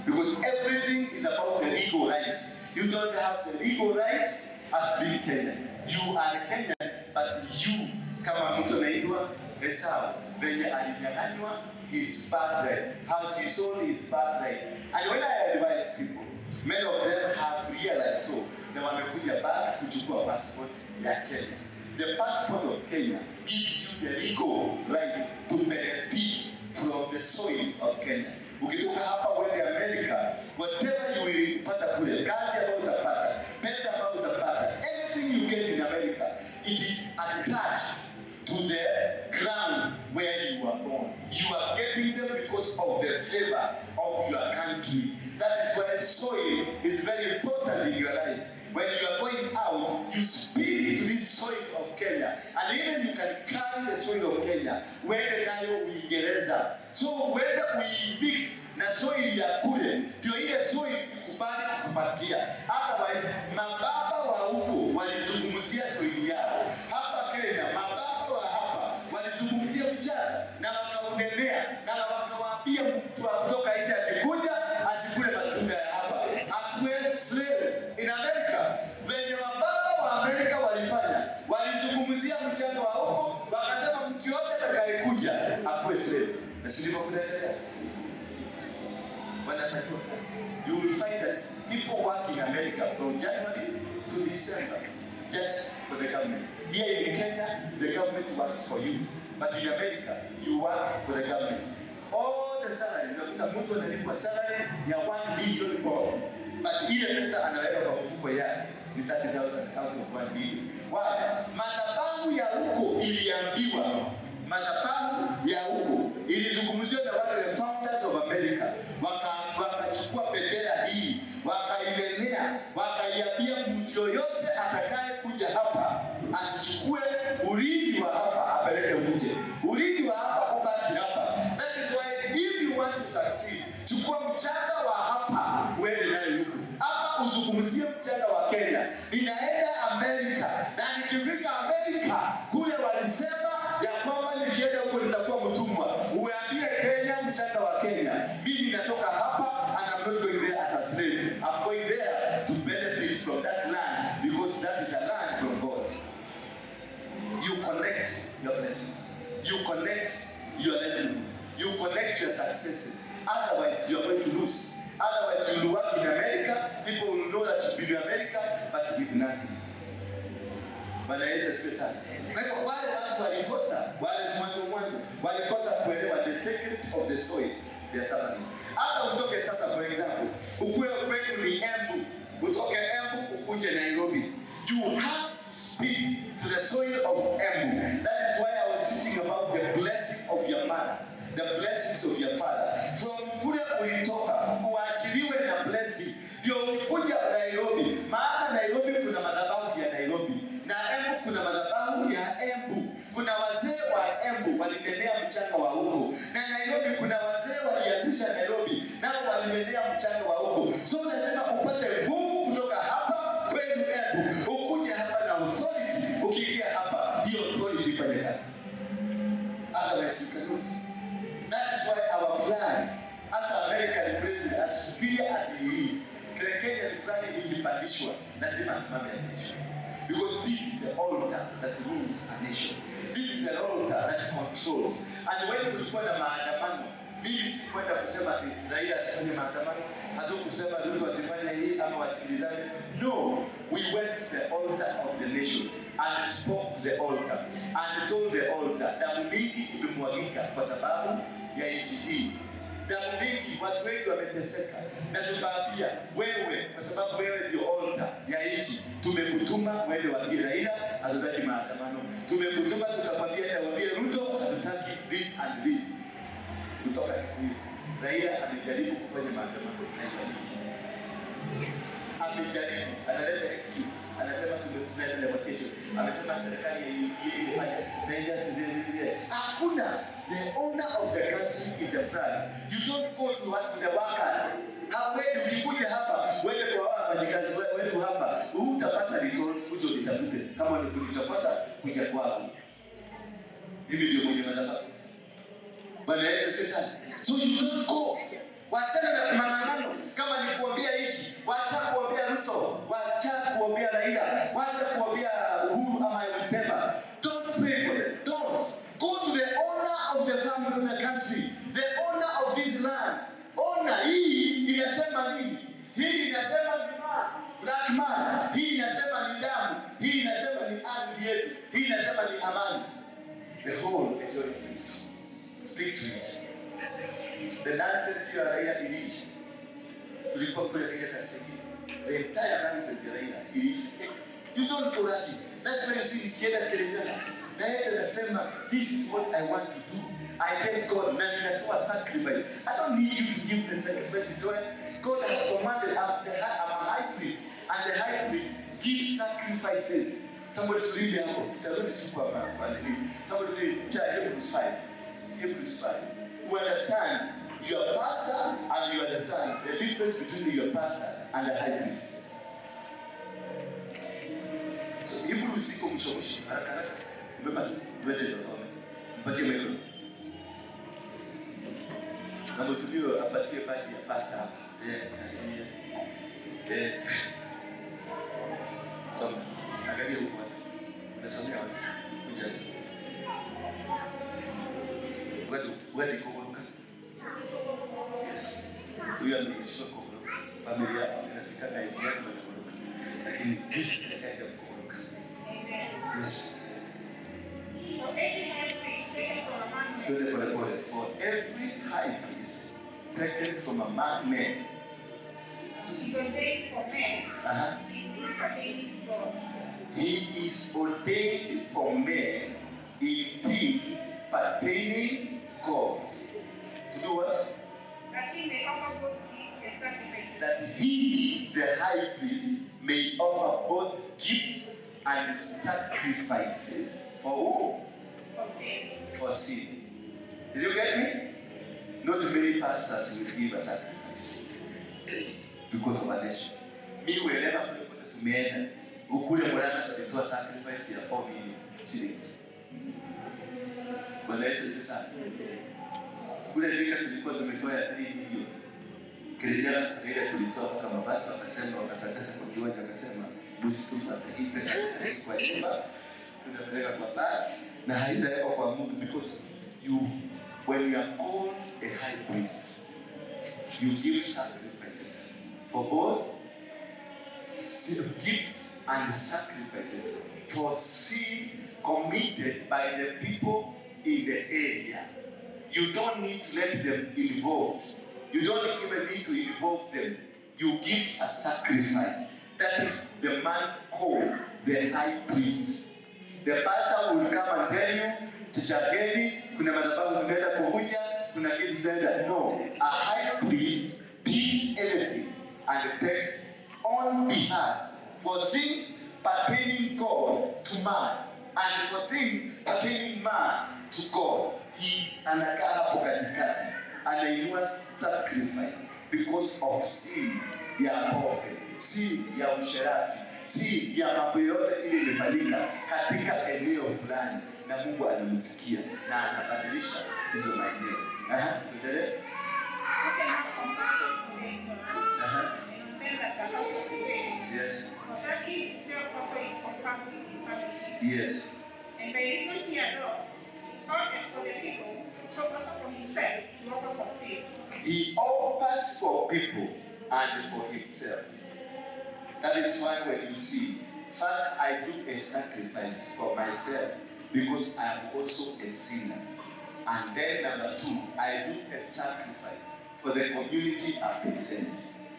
because everything is about the legal right. You don't have the legal right as being Kenyan. You are Kenyan, but you kama mtu anaitwa Esau, venye alinyang'anywa his birthright, how he sold his birthright. And when I advise people, many of them have realized so, na wamekuja back kuchukua passport ya Kenya. The passport of Kenya gives you the legal right to benefit from the soil of Kenya. Ukitoka hapa uende America, whatever you will pata kule, kazi ambayo utapata, pesa ambayo utapata, anything you get in America, it is attached to the ground where you were born. You are getting them because of the flavor of your country. That is why soil is very important in your life. When you are going out, you speak to this soil of Kenya, and even you can carry the soil of Kenya, wende nayo Uingereza. So whether we mix na soil ya kule, ndio ile soil ikubali kukupatia. Otherwise, mababa wa huko walizungumzia soil yao. Hapa Kenya, mababa wa hapa walizungumzia mchana na wakaongelea na wakawaambia mtu kutoka nje akikuja asikule matunda ya hapa. Akuwe slave. In America, venye mababa wa Amerika walifanya, walizungumzia mchana wa huko, wakasema mtu yote atakayekuja akuwe slave. Na sivyo kunaendelea. Wanafanywa kazi. You will find that people work in America from January to December just for the government. Here in Kenya, the government works for you. But in America, you work for the government. All the salary, unakuta mtu analipwa salary ya 1 million pound. But ile pesa anaweka kwa mfuko yake ni 30,000 out of 1 million. Why? Madhabahu ya huko iliambiwa, madhabahu ya huko ilizungumziwa na wale the founders of America. Wakachukua bendera hii, wakaienea, wakaiambia mtu yoyote atakaye kuja hapa asichukue urithi wa hapa apeleke nje. Urithi wa hapa ubaki hapa. That is why if you want to succeed, chukua mchanga wa hapa uende nayo huko. Hapa uzungumzie mchanga wa Kenya. Ninaenda Amerika, na nikifika Amerika kule walisema ya kwamba nikienda huko nitakuwa mtumwa. Uambie Kenya mchanga wa Kenya. Mimi natoka hapa and I'm not going there as a slave. I'm going there to benefit from that land because that is a land from God. You connect your blessing. You connect your livelihood. You connect your successes. Otherwise, you are going to lose. Otherwise, you will work in America. People will know that you've been in America, but with nothing. Bwana Yesu asifiwe sana. Kwa hivyo wale watu wale mwanzo walikosa kuelewa the secret of the soil, their salary. Hata utoke sasa, for example, ukue kwenu ni Embu, utoke Embu ukuje Nairobi. You have to speak to the soil of Embu. That is why I was teaching about the blessing of your mother, the blessings of your father. From kule ulitoka, uachiliwe na blessing. Ndio ukuja Nairobi. Maana Nairobi kuna madhabahu ya Nairobi. Na Embu kuna madhabahu ya Embu. Kuna wazee wa Embu walinenea mchanga wa huko. Na Nairobi kuna wazee walianzisha Nairobi nao walinenea mchanga wa huko. So lazima upate nguvu kutoka hapa kwenu Embu. Ukuje hapa na authority, ukiingia hapa hiyo authority ifanye kazi. superior as he is, the Kenyan flag ikipandishwa lazima asimame attention. Because this is the altar that rules a nation. This is the altar that controls. And when kulikuwa na maandamano, mimi sikwenda kusema ati Raila asifanye maandamano, hatukusema Ruto asifanye hii ama wasikilizane. No, we went to the altar of the nation and spoke to the altar and told the altar, damu mingi imemwagika kwa sababu ya nchi hii. Damu mingi, watu wengi wameteseka, na tukaambia wewe, kwa sababu wewe ndio altar ya nchi, tumekutuma uende waambie Raila hatutaki maandamano. Tumekutuma tukakwambia enda waambie Ruto hatutaki this and this. Kutoka siku hiyo Raila amejaribu kufanya maandamano na haifanyiki. Amejaribu, analeta excuse, anasema tunaenda negotiation. Amesema serikali imefanya Raila sivile. Hakuna. The owner of the country is the flag. You don't go to the workers. Wewe ukikuja hapa, wewe kwa wafanyikazi wetu hapa, utapata result kuja utafute. Kama ni kulichokosa kuja kwako. Hivi ndio mwenye madhabahu. Bwana Yesu special. So you don't go. Wachana na maandamano. Kama ni kuombea nchi, wacha kuombea Ruto, wacha kuombea Raila, wacha kuombea Uhuru ama whatever. Don't pray for them. Don't. Go to the owner of the family of the country, the owner of this land. Owner hii inasema nini? Hii inasema ni black man. Hii inasema ni damu. Hii inasema ni ardhi yetu. Hii inasema ni amani. The whole Angelic ministry. Speak to it. The nonsense ya Raila iliisha. Tulikuwa kule katika kanisa hili. The entire nonsense ya Raila iliisha. You don't go rushing. That's why you see kienda Kenyan. Naye anasema this is what I want to do. I thank God na ninatoa sacrifice. I don't need you to give the sacrifice. God has commanded, I'm a high priest, and the high priest gives sacrifices. Somebody to read the book. Somebody to read Hebrews 5. Hebrews 5. You understand your pastor and you understand the difference between your pastor and the high priest. So Hebrews iko mshomishi haraka. Remember, twende Dodoma. Mpatie meko. Na mtumio apatie baadhi ya pastor hapa. Soma. Angalia huko watu. Unasomea watu. Kuja tu. Wadi kuruka. Yes. Huyo anashika kuruka. Familia inafika na idea kama kuruka. Lakini this is the kind of kuruka. Yes. For every high priest taken from a man made. He is ordained for men. It is pertaining to God. He is ordained for men in things pertaining God. To do what? That he may offer both gifts and sacrifices. That he, the high priest, may offer both gifts and sacrifices for who? For sins. For sins. Did you get me? Not many pastors will give a sacrifice because of a nation. Me, wherever kule tumeenda, ukule Murang'a tulitoa sacrifice ya 4 million shillings. Bwana Yesu sana. Kule Thika tulikuwa tumetoa ya 3 million. Kenyan ile tulitoa mpaka mapasta wakasema, wakatangaza kwa kiwanja, wakasema msitufuate hii pesa kwa nyumba, tunapeleka kwa baba na haitawekwa kwa mtu, because when you are called a high priest, you give sacrifices for both gifts and sacrifices for sins committed by the people in the area. You don't need to let them involved. You don't even need to involve them. You give a sacrifice. That is the man called the high priest. The pastor will come and tell you, Chichageni, kuna madhabahu tunaenda kuvunja, kuna kitu tunaenda. No, a high priest picks anything and takes on behalf for things pertaining God to man and for things pertaining man to God. He anakaa hapo katikati, anainua sacrifice because of sin ya pombe, sin ya usherati, sin ya mambo yote ile imefanyika katika eneo fulani, na Mungu anamsikia na anabadilisha hizo maeneo. Tuendelee. Yes. And by reason hereof, not as for the people, so also for himself to offer for sins. He offers for people and for himself. That is why when you see, first I do a sacrifice for myself because I am also a sinner. And then number two, I do a sacrifice for the community I present.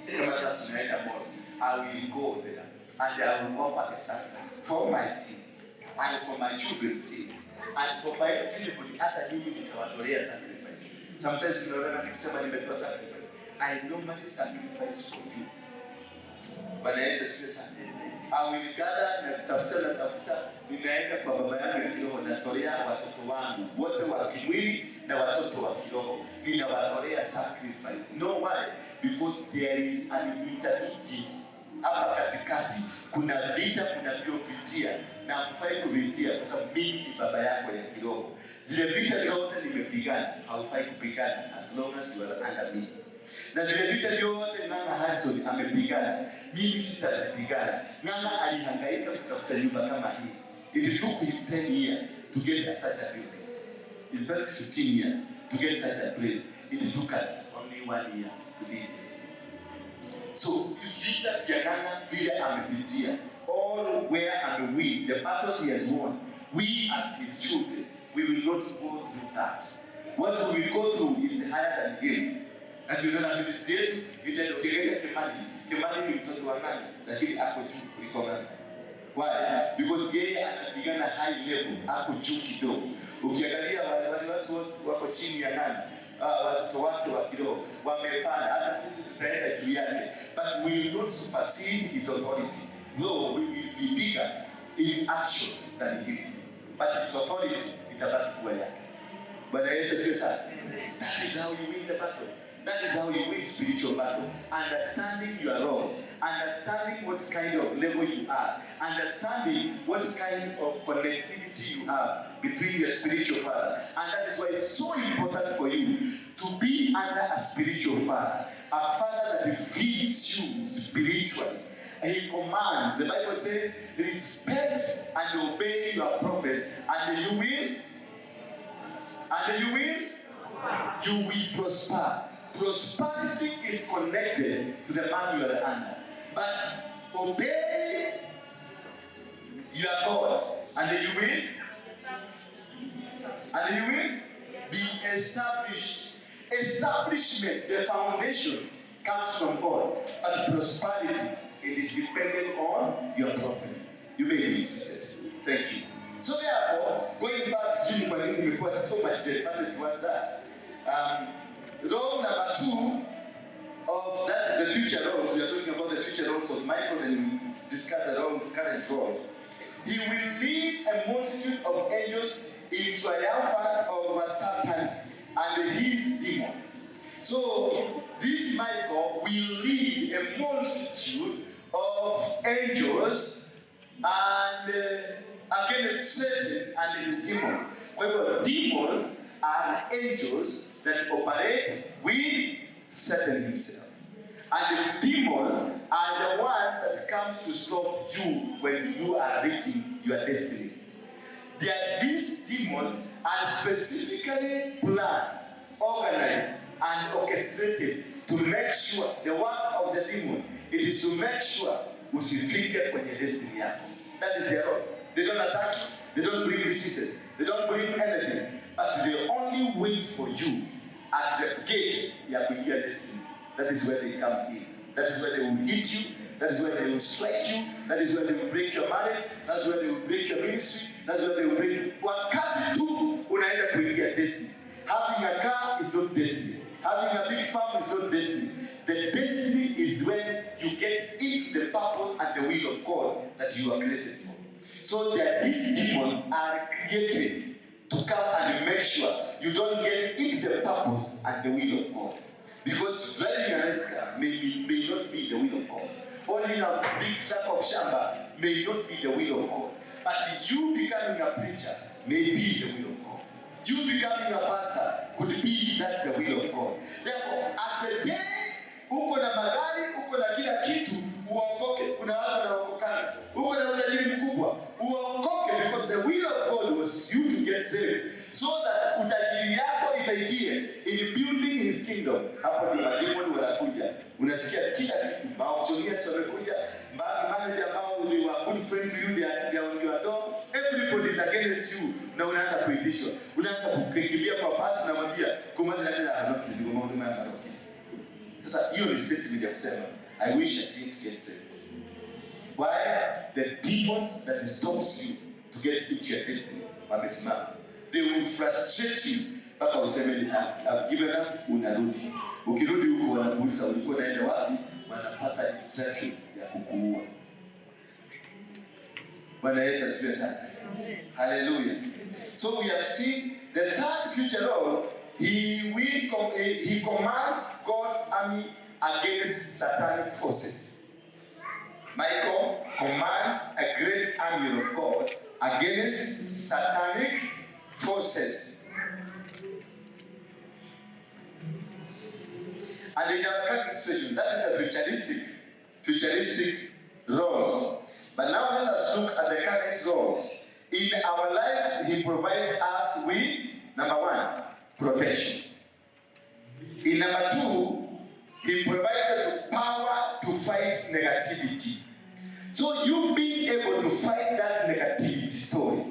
I will go there and I will offer a sacrifice for my sins and for my children's sins and for my anybody hata nyinyi nikawatolea sacrifice. Sometimes unaona nikisema nimetoa sacrifice, I normally sacrifice for you. Bwana Yesu asifiwe sana. I will gather na tafuta ninaenda kwa baba yangu ya kiroho, natolea watoto wangu wote wa kimwili na watoto wa kiroho, ninawatolea sacrifice. No, why? Because there is an intermediate hapa katikati. Kuna vita kunavyopitia na hufai kuvitia kwa sababu mimi ni baba yako ya kiroho. Zile vita zote nimepigana, haufai kupigana as long as you are under me. Na vile vita vyote Ng'ang'a Harrison amepigana, mimi sitazipigana. Ng'ang'a alihangaika kutafuta nyumba kama hii. It took him 10 years to get such a building. It took 15 years to get such a place. It took us only 1 year to be here. So, vita vya Ng'ang'a vile amepitia, all where amewin, the battles he has won, we as his children, we will not go through that. What we will go through is higher than him. Na tunaona ministry yetu itaendelea Kimani ni mtoto wa Ng'ang'a lakini ako juu kuliko Ng'ang'a. Why? Because yeye anapigana high level, ako juu kidogo. Ukiangalia wale watu wako chini ya Ng'ang'a, watoto wake wa kiroho wamepanda, hata sisi tutaenda juu yake, but we will not supersede his authority. No, we will be bigger in action than him, but his authority itabaki kuwa yake. Bwana Yesu asifiwe sana. That is how you win the battle. That is how you win spiritual battle. Understanding your role, understanding what kind of level you are, understanding what kind of connectivity you have between your spiritual father. And that is why it's so important for you to be under a spiritual father, a father that feeds you spiritually. He commands. The Bible says, respect and obey your prophets, and you will prosper. Prosperity is connected to the man you are under. But obey your God, and you will be established. Establishment, the foundation, comes from God. But prosperity, it is dependent on your prophet. You may be seated. Thank you. So therefore, going back to so much dedicated towards that. Role number 2 of that, the future roles. We are talking about the future roles of Michael, and we discuss the current roles. He will lead a multitude of angels in triumph over Satan and his demons. So this Michael will lead a multitude of angels and against Satan and his demons. However, demons are angels that operate with Satan himself. And the demons are the ones that come to stop you when you are reaching your destiny. These demons are specifically planned, organized, and orchestrated to make sure, the work of the demon, it is to make sure usifike kwenye destiny yako. That is their role. They don't attack you, they don't bring diseases, they don't bring anything, but they only wait for you at the gate ya kuingia destiny. That is where they come in. That is where they will hit you. That is where they will strike you. That is where they will break your marriage. That's where they will break your ministry. That's where they will break. Wakati tu unaenda kuingia destiny. Having a car is not destiny. Having a big farm is not destiny. The destiny is when you get into the purpose and the will of God that you are created for. So these demons are created to come and make sure you don't get into the purpose and the will of God. Because driving a nice car may not be the will of God. Owning a big tract of shamba may not be the will of God. But you becoming a preacher may be the will of God. You becoming a pastor could be that's the will of God. Therefore, at the day uko na magari, uko na kila kitu, uokoke. Kuna watu wanaokokana. Uko na utajiri mkubwa, uokoke because unasikia kila kitu. Maoptions wamekuja, manager ambao they were good friend to you, they are on your door, everybody is against you. Na unaanza kuitishwa, unaanza kukimbia kwa pasi na mwambia kumani la anoki ndio mambo ya anoki. Sasa hiyo ni statement ya kusema I wish I didn't get saved. Why? The demons that stops you to get into your destiny wamesimama. They will frustrate you mpaka useme I've given up, unarudi. Ukirudi huko wanakuuliza ulikuwa unaenda wapi? Wanapata instruction ya kukuua. Bwana Yesu asifiwe sana. Hallelujah. So we have seen the third future role, he commands God's army against satanic forces. Michael commands a great army of God against satanic forces. And in our current situation, that is a futuristic roles. But now let us look at the current roles. In our lives, he provides us with, number one, protection. In number two, he provides us with power to fight negativity. So you being able to fight that negativity story,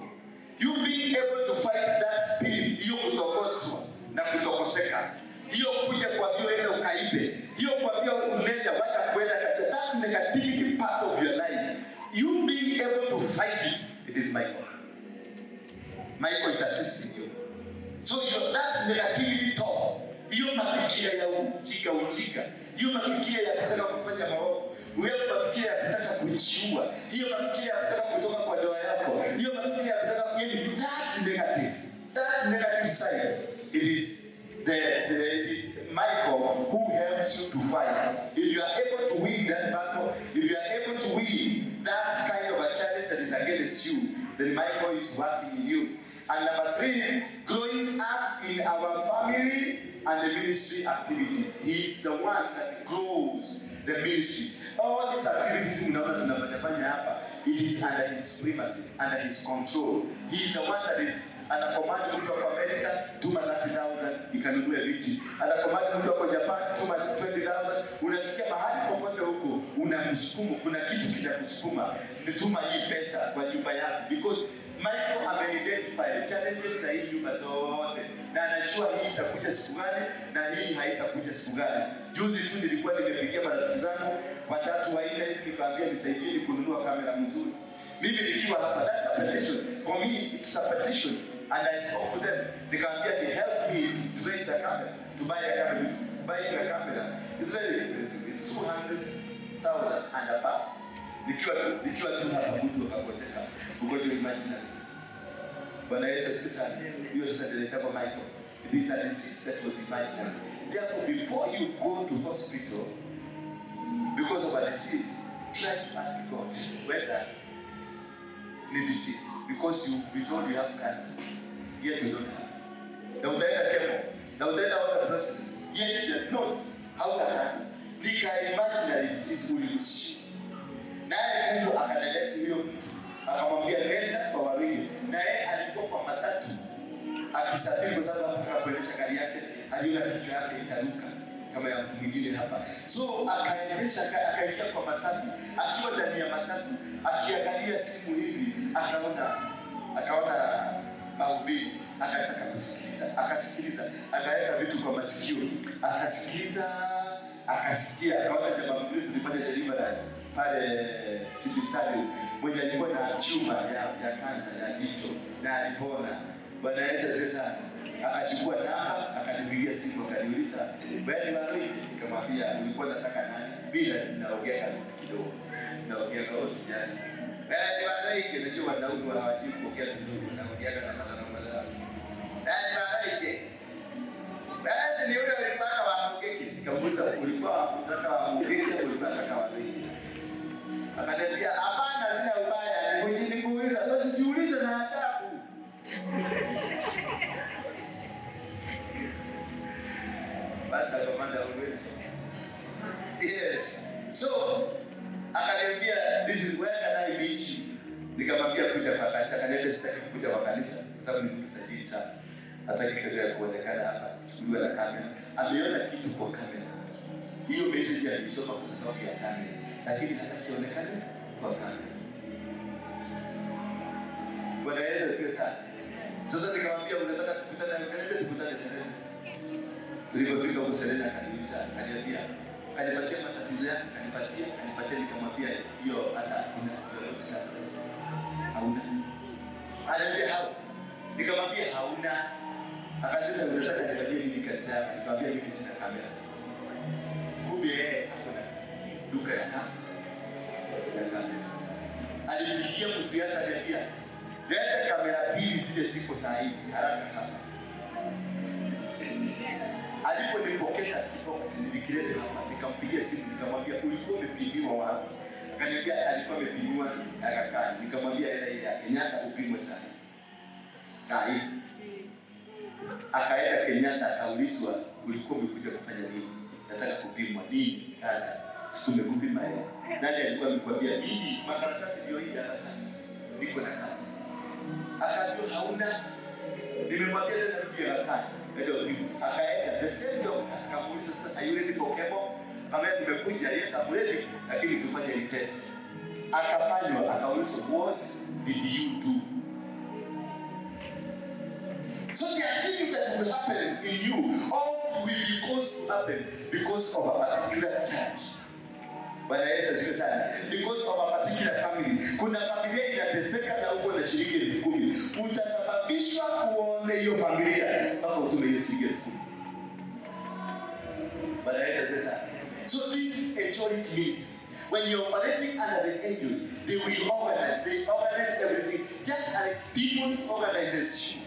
you being able to fight that spirit, hiyo kutokoswa na kutokoseka, hiyo kuja kwa hiyo enda ukaibe, hiyo kwa hiyo unenda wacha kwenda katika that negativity part of your life, you being able to fight it, it is Michael. Michael is assisting you. So that negativity thought, hiyo mafikira ya ujika, hiyo mafikira ya kutaka kufanya maovu, hiyo mafikira ya kutaka kujiua, hiyo mafikira ya kutaka kutoka kwa ndoa yako, hiyo mafikira ya kutaka that negative side, it is Michael who helps you to fight. If you are able to win that battle, if you are able to win that kind of a challenge that is against you, then Michael is working in you. And number three, growing us in our family and the ministry activities. He is the one that grows the ministry. All these activities tunafanya hapa, it is under his supremacy, under his control. He is the one that is anacommand mtu wa America, tuma 30,000 ikanunue viti. Anacommand mtu wa Japan, tuma 20,000. Unasikia mahali popote huko una msukumo, kuna kitu kinakusukuma, nituma hii pesa kwa nyumba yako, because Michael ame-identify challenges za hii nyumba zote na anajua hii itakuja siku gani na hii haitakuja siku gani. Juzi tu nilikuwa nimepigia marafiki zangu 3 4 hivi nikamwambia nisaidieni kununua kamera nzuri. Mimi nikiwa hapa, that's a petition. For me, it's a petition. And I spoke to them. Nikamwambia they help me to raise a camera, to buy a camera. Buying a camera is very expensive. It's 200,000 and above. Nikiwa tu hapa mtu akakoteka ugonjwa imaginary. Bwana Yesu asifiwe sana. Hiyo sasa ndio kwa Michael. This is a disease that was imaginary. Therefore, before you go to hospital because of a disease, try to ask God whether the disease, because you told you have cancer, yet you don't have. Na utaenda chemo, na utaenda all the processes, yet you not hauna cancer. Nika imaginary disease uliishi. Naye Mungu akadirect huyo mtu, akamwambia nenda kwa Waruinge. Naye alikuwa kwa matatu akisafiri kwa sababu anataka kuendesha gari yake, aliona kichwa yake itaruka kama ya mtu mwingine hapa. So akaendesha akaingia kwa matatu, akiwa ndani ya matatu akiangalia simu hivi akaona mahubiri, akataka kusikiliza, akasikiliza, akaweka vitu kwa masikio, akasikiliza, akasikia, akaona jamaa mwingine tulifanya deliverance pale City Stadium, mwenye alikuwa na tumor ya kansa ya jicho na alipona. Bwana Yesu asifiwe sana. Akachukua namba, akanipigia simu, akaniuliza, "Wewe Waruinge?" Nikamwambia, "Ulikuwa unataka nani?" Bila naongea kidogo. Naongea kwa usijani. "Wewe Waruinge?" Najua wanaume hawajui kuongea vizuri, naongea na madhara. "Wewe Waruinge?" Basi ni yule alipaka wa Mugeke. Nikamuuliza, "Ulikuwa unataka wa Mugeke au ulikuwa unataka Waruinge?" Akaniambia, "Hapana, sina ubaya. Nikuuliza, basi siulize na adabu." Basi akamanda always. Yes. So, akaniambia, "This is where can I meet you?" Nikamwambia kuja kwa kanisa. Akaniambia sitaki kuja kwa kanisa kwa sababu ni mtu tajiri sana. Hataki kuja kuonekana hapa, kuchukuliwa na kamera. Ameona kitu kwa kamera. Hiyo message alisoma kwa sababu ya kamera, lakini hatakionekana kwa kamera. Bwana Yesu asifiwe sana. Sasa nikamwambia unataka tukutane na kanisa, tukutane Serena. Tulipofika huko Serena akaniuliza, akaniambia, kanipatia matatizo yake, kanipatia nikamwambia hiyo hata hakuna root cancer. Hauna. Ananiambia hao. Nikamwambia hauna. Akaniuliza unataka nifanyie nini kanisa yako? Nikamwambia mimi sina kamera. Kumbe yeye hakuna duka ya kamera. Alipigia mtu yake akaniambia, leta kamera mbili zile ziko sahihi haraka hapa. Aliponipokeza kibox nilikilete hapa, nikampigia simu nikamwambia ulikuwa umepimiwa wapi? Akaniambia alikuwa amepimiwa Aga. Nikamwambia enda ile ya Kenyatta upimwe sahihi. Akaenda Kenyatta akaulizwa ulikuwa umekuja kufanya nini? Nataka kupimwa nini? Kazi. Tumekupima yeye. Nani alikuwa amekwambia nini? Makaratasi ndio hii hapa. Niko na kazi. Akaambia hauna. Nimemwambia tena rudi haraka. Ndio hivi. Akaenda the same doctor akamuuliza sasa are you ready for chemo? Kama nimekuja yes I'm ready lakini tufanye ile test. Akafanywa akaulizwa what did you do? So there are things that will happen in you or will be caused to happen because of a particular church. Bwana Yesu asifiwe sana. Because of a particular family. Kuna familia inateseka na uko na shilingi 10,000. Utasababishwa kuone hiyo familia mpaka utume hiyo shilingi 10,000. Bwana Yesu asifiwe sana. So this is angelic ministry. When you're operating under the angels, they will organize. They organize everything. Just like demons organizes you.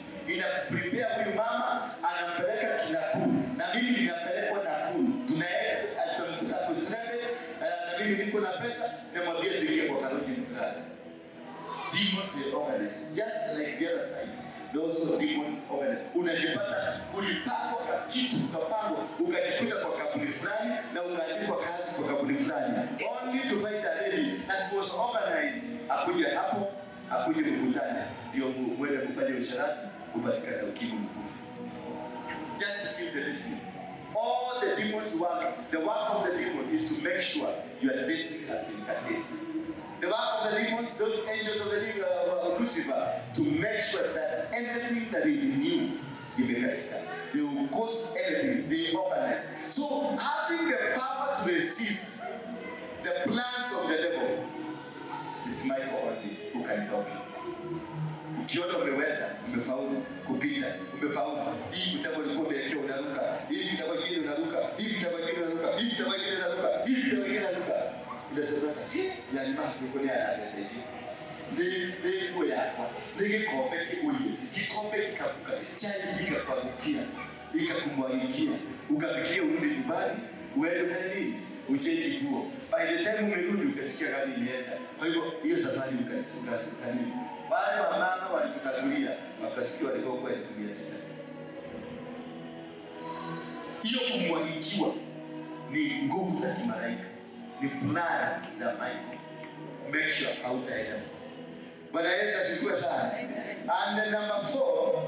Prepare huyu mama anampeleka Kinakuru na mimi ninapelekwa Nakuru. Tunaenda atamkuta kusrende na mimi niko na pesa nimwambie tuingie kwa karoti mtani. Demons they organize just like the other side. Those who demons organize. Unajipata kulipangwa kwa kitu ukapangwa ukajikuta kwa kaburi fulani na ukaandikwa kazi kwa kaburi fulani. Only to find a lady that was organized. Akuje hapo akuje mkutane ndio mwende kufanya usharati upatikane ukimwi mkufu. Just to feel the destiny. All the demons work, the work of the demon is to make sure your destiny has been curtailed. The work of the demons, those angels of the demon, Lucifer, to make sure that anything that is in you, they will cause anything, they organize. So having the power to resist the plans of the devil, it's Michael only who can help you. Ukiona umeweza, umefaulu kupita, umefaulu. Hii mtabo ulikuwa umeekea unaruka, hii mtabo nyingine unaruka, hii mtabo nyingine unaruka, hii mtabo nyingine unaruka, hii mtabo nyingine unaruka. Unasema, "Ya ni mama yuko ni ana sasa." Ndio yako. Nige kombe kikuyu, kikombe kikabuka, chai kikapabukia, ikakumwagikia. Ukafikiria urudi nyumbani, uende fanya nini? Uchange nguo. By the time umerudi ukasikia gari imeenda. Kwa hivyo hiyo safari ukasuka kanini. Wale wa mama walikutangulia wakasikia walikuwa kwa 16. Hiyo kumwagikiwa ni nguvu za kimalaika. Ni plan za Michael. Make sure hautaenda. Bwana Yesu asifiwe sana. And number 4,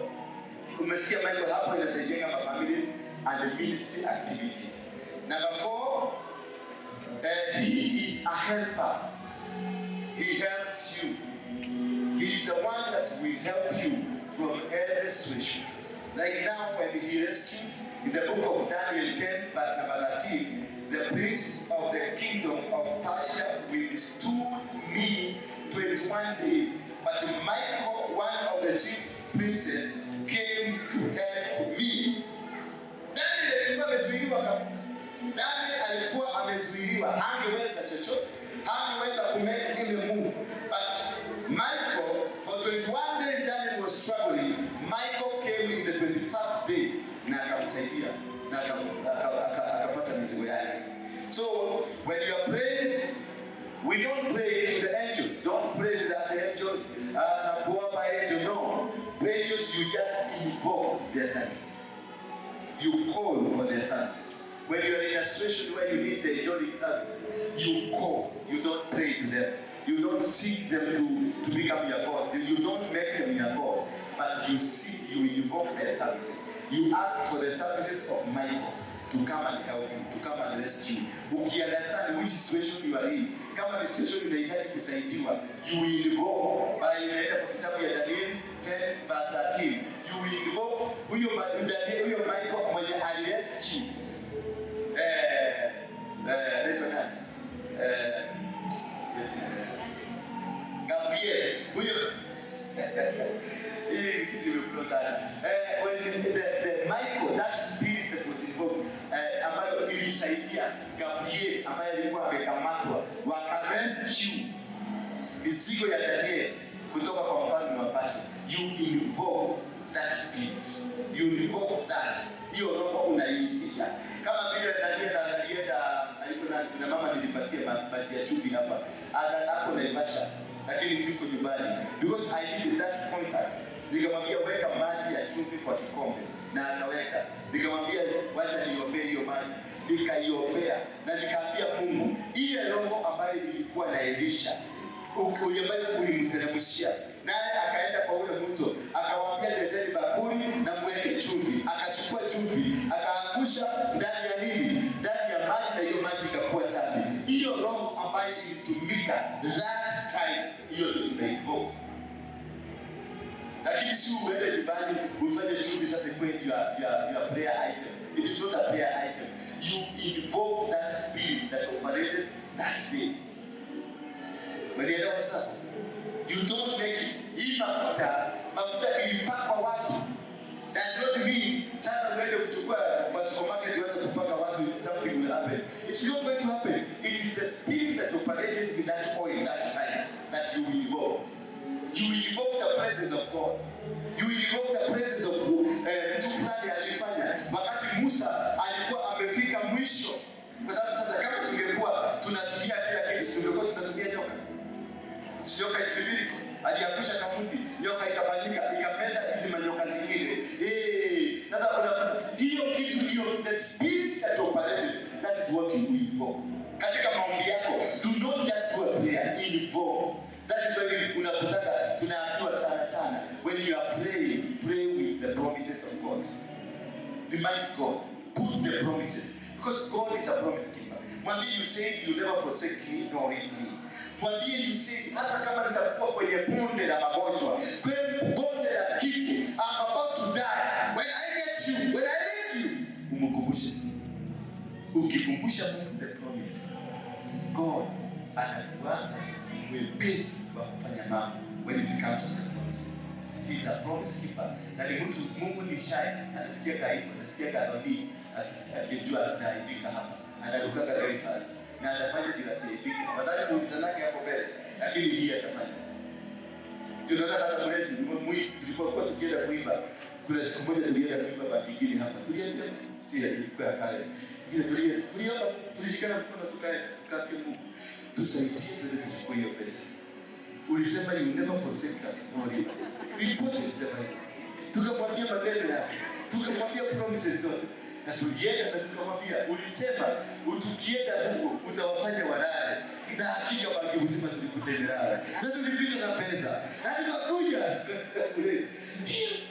umesikia Michael hapo inasaidia kama families and ministry activities. Number 4, he is a helper. He helps you. He is the one that will help you from every situation. Like now when he rescued in the book of Daniel 10 verse number 13, the prince of the kingdom of Persia withstood me 21 days. But Michael, one of the chief princes, came to help me. Daniel alikuwa amezuiliwa kabisa. Daniel alikuwa amezuiliwa, hangeweza chochote, hangeweza kumake any move. But Michael, for 21 days Daniel was struggling. Michael came in the 21st day na akamsaidia na akapata mizigo yake. So when you are praying, we don't pray to the angels. Don't pray to the angels. No. Angels, you just invoke their services. You call for their services. When you are in a situation where you need the angelic services, you call. You don't pray to them. You don't seek them to become your God. You don't make them your God. But you seek, you invoke their services. You ask for the services of Michael. to come and help you, to come and rescue you. Ukiunderstand which situation you are in, kama ni situation unahitaji kusaidiwa, you will invoke by inaenda kwa kitabu ya Daniel 10 verse 13. You will invoke huyo Michael mwenye alirescue Gabriel, huyo the Michael, that spirit that was involved, ambayo ilisaidia Gabriel ambaye alikuwa amekamatwa, wakarescue mizigo ya Daniel kutoka kwa mfalme wa Persia. You invoke that spirit, you invoke that, hiyo roho unaiitisha. Kama vile Daniel alienda na mama nilipatia maji ya chumvi hapa hapo Naivasha, lakini tuko nyumbani because I needed that contact. Nikamwambia weka maji ya chumvi kwa kikombe na akaweka. Nikamwambia wacha niombee hiyo maji, nikaiombea na nikaambia Mungu ile roho ambayo ilikuwa na Elisha ambayo ulimteremshia, naye akaenda kwa ule mto akamwambia leteni bakuli na mweke chumvi. Akachukua chumvi akaangusha ndani ya nini, ndani ya maji, na hiyo maji ikakuwa safi. Hiyo roho ambayo ilitumika that time, hiyo ndio tunaivoke. Lakini si uende nyumbani ufanye chumvi sasa kwa your prayer item. It is not a prayer item. You invoke that spirit that operated that day. Walielewa sasa? You don't make it. Hii mafuta ilipakwa watu. Does not mean sasa uende kuchukua kwa supermarket uanze kupaka watu, something will happen. It's not going to happen. It is the spirit that operated in that oil that time that you will invoke. You will invoke the presence of God. You will invoke the presence of mtu fulani alifanya wakati Musa alikuwa amefika mwisho. Kwa sababu sasa kama tungekuwa tunatumia kila kitu, tungekuwa tunatumia nyoka. Nyoka isibiriko aliangusha kamuti, nyoka ikafanyika ikameza hizi manyoka zingine. Sasa kuna hiyo kitu, hiyo the spirit that operated, that is what you invoke. Katika maombi yako, do not just do a prayer, invoke. That is why unapotaka tunaambiwa sana when you are praying, pray with the promises of God. Remind God, put the promises, because God is a promise keeper. Mwambie you say you never forsake me nor leave me. Mwambie you say hata kama nitakuwa kwenye bonde la magonjwa, kwenye bonde la kifo, I'm about to die, when I get you, when I leave you, umkumbushe. Ukikumbusha Mungu the promise, God anakuanga mwepesi wa kufanya mambo when it comes to the promises. He is a promise keeper. Na ni mtu Mungu ni shy, anasikia kaibu, anasikia kadhoni, akijua tutaibika hapa, anarukaga very fast na anafanya bila siibike. Badala muulizanake hapo mbele, lakini hii atafanya. Tunaona hata mrefu mwisi tulipokuwa tukienda kuimba, kuna siku moja tulienda kuimba bandingine hapa, tulienda si ilikuwa ya kale, ile tuliomba, tulishikana mkono tukaambia Mungu tusaidie tuchukue hiyo pesa. Ulisema you never forsake us nor leave us. We quoted the Bible. Tukamwambia maneno yako, tukamwambia promises zote, na tulienda na tukamwambia ulisema utukienda huko utawafanya walale, na hakika baki mzima tulikutendea, na tulipita na pesa na tukakuja kule.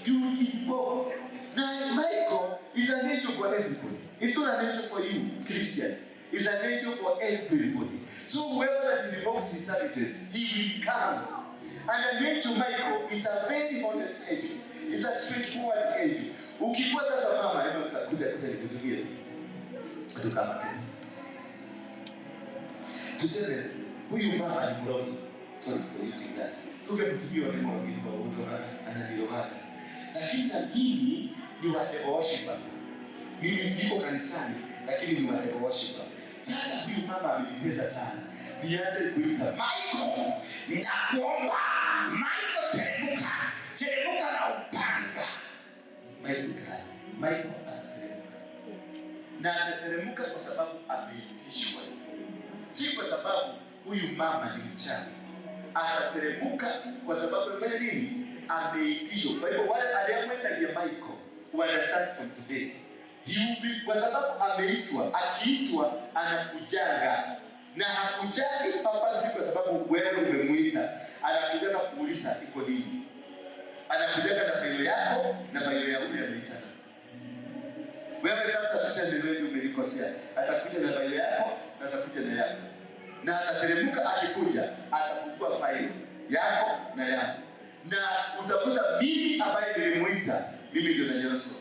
You invoke. Now Michael is an angel for everybody. It's not an angel for you, Christian. It's an angel for everybody. So whoever that invokes his services, he will come. And an angel Michael is a very honest angel. It's a straightforward angel. Ukikuwa sasa mama, hebu kuja nikutumie tu. Tukama tena. Tuseme huyu mama ni mrogi. Sorry for using that. Tungemtumia wale mrogi kwa udora ananiroga. Lakini na mimi ni wa devil worshiper. Mimi niko kanisani lakini ni wa devil worshiper. Sasa huyu mama amenitesa sana. Nianze kuita Michael, ninakuomba Michael, teremka na upanga. Michael atateremka. Na atateremka kwa sababu ameitishwa. Si kwa sababu huyu mama ni mchawi. Atateremka kwa sababu anafanya nini? Ameitishwa. Kwa hivyo wale aliyemwita ya Michael, understand from today, kwa sababu ameitwa, akiitwa anakujanga. Na hakujagi papasi kwa sababu wewe umemuita, anakujaga kuuliza iko nini. Anakujaga na failo yako na failo ya ule ameitana. Wewe sasa tuseme wewe ulikosea. Atakuja na faili yako na atakuja na yako. Na atateremka akikuja, atafungua faili yako na yako. Na utakuta mimi ambaye nilimuita, mimi ndio nanyoso.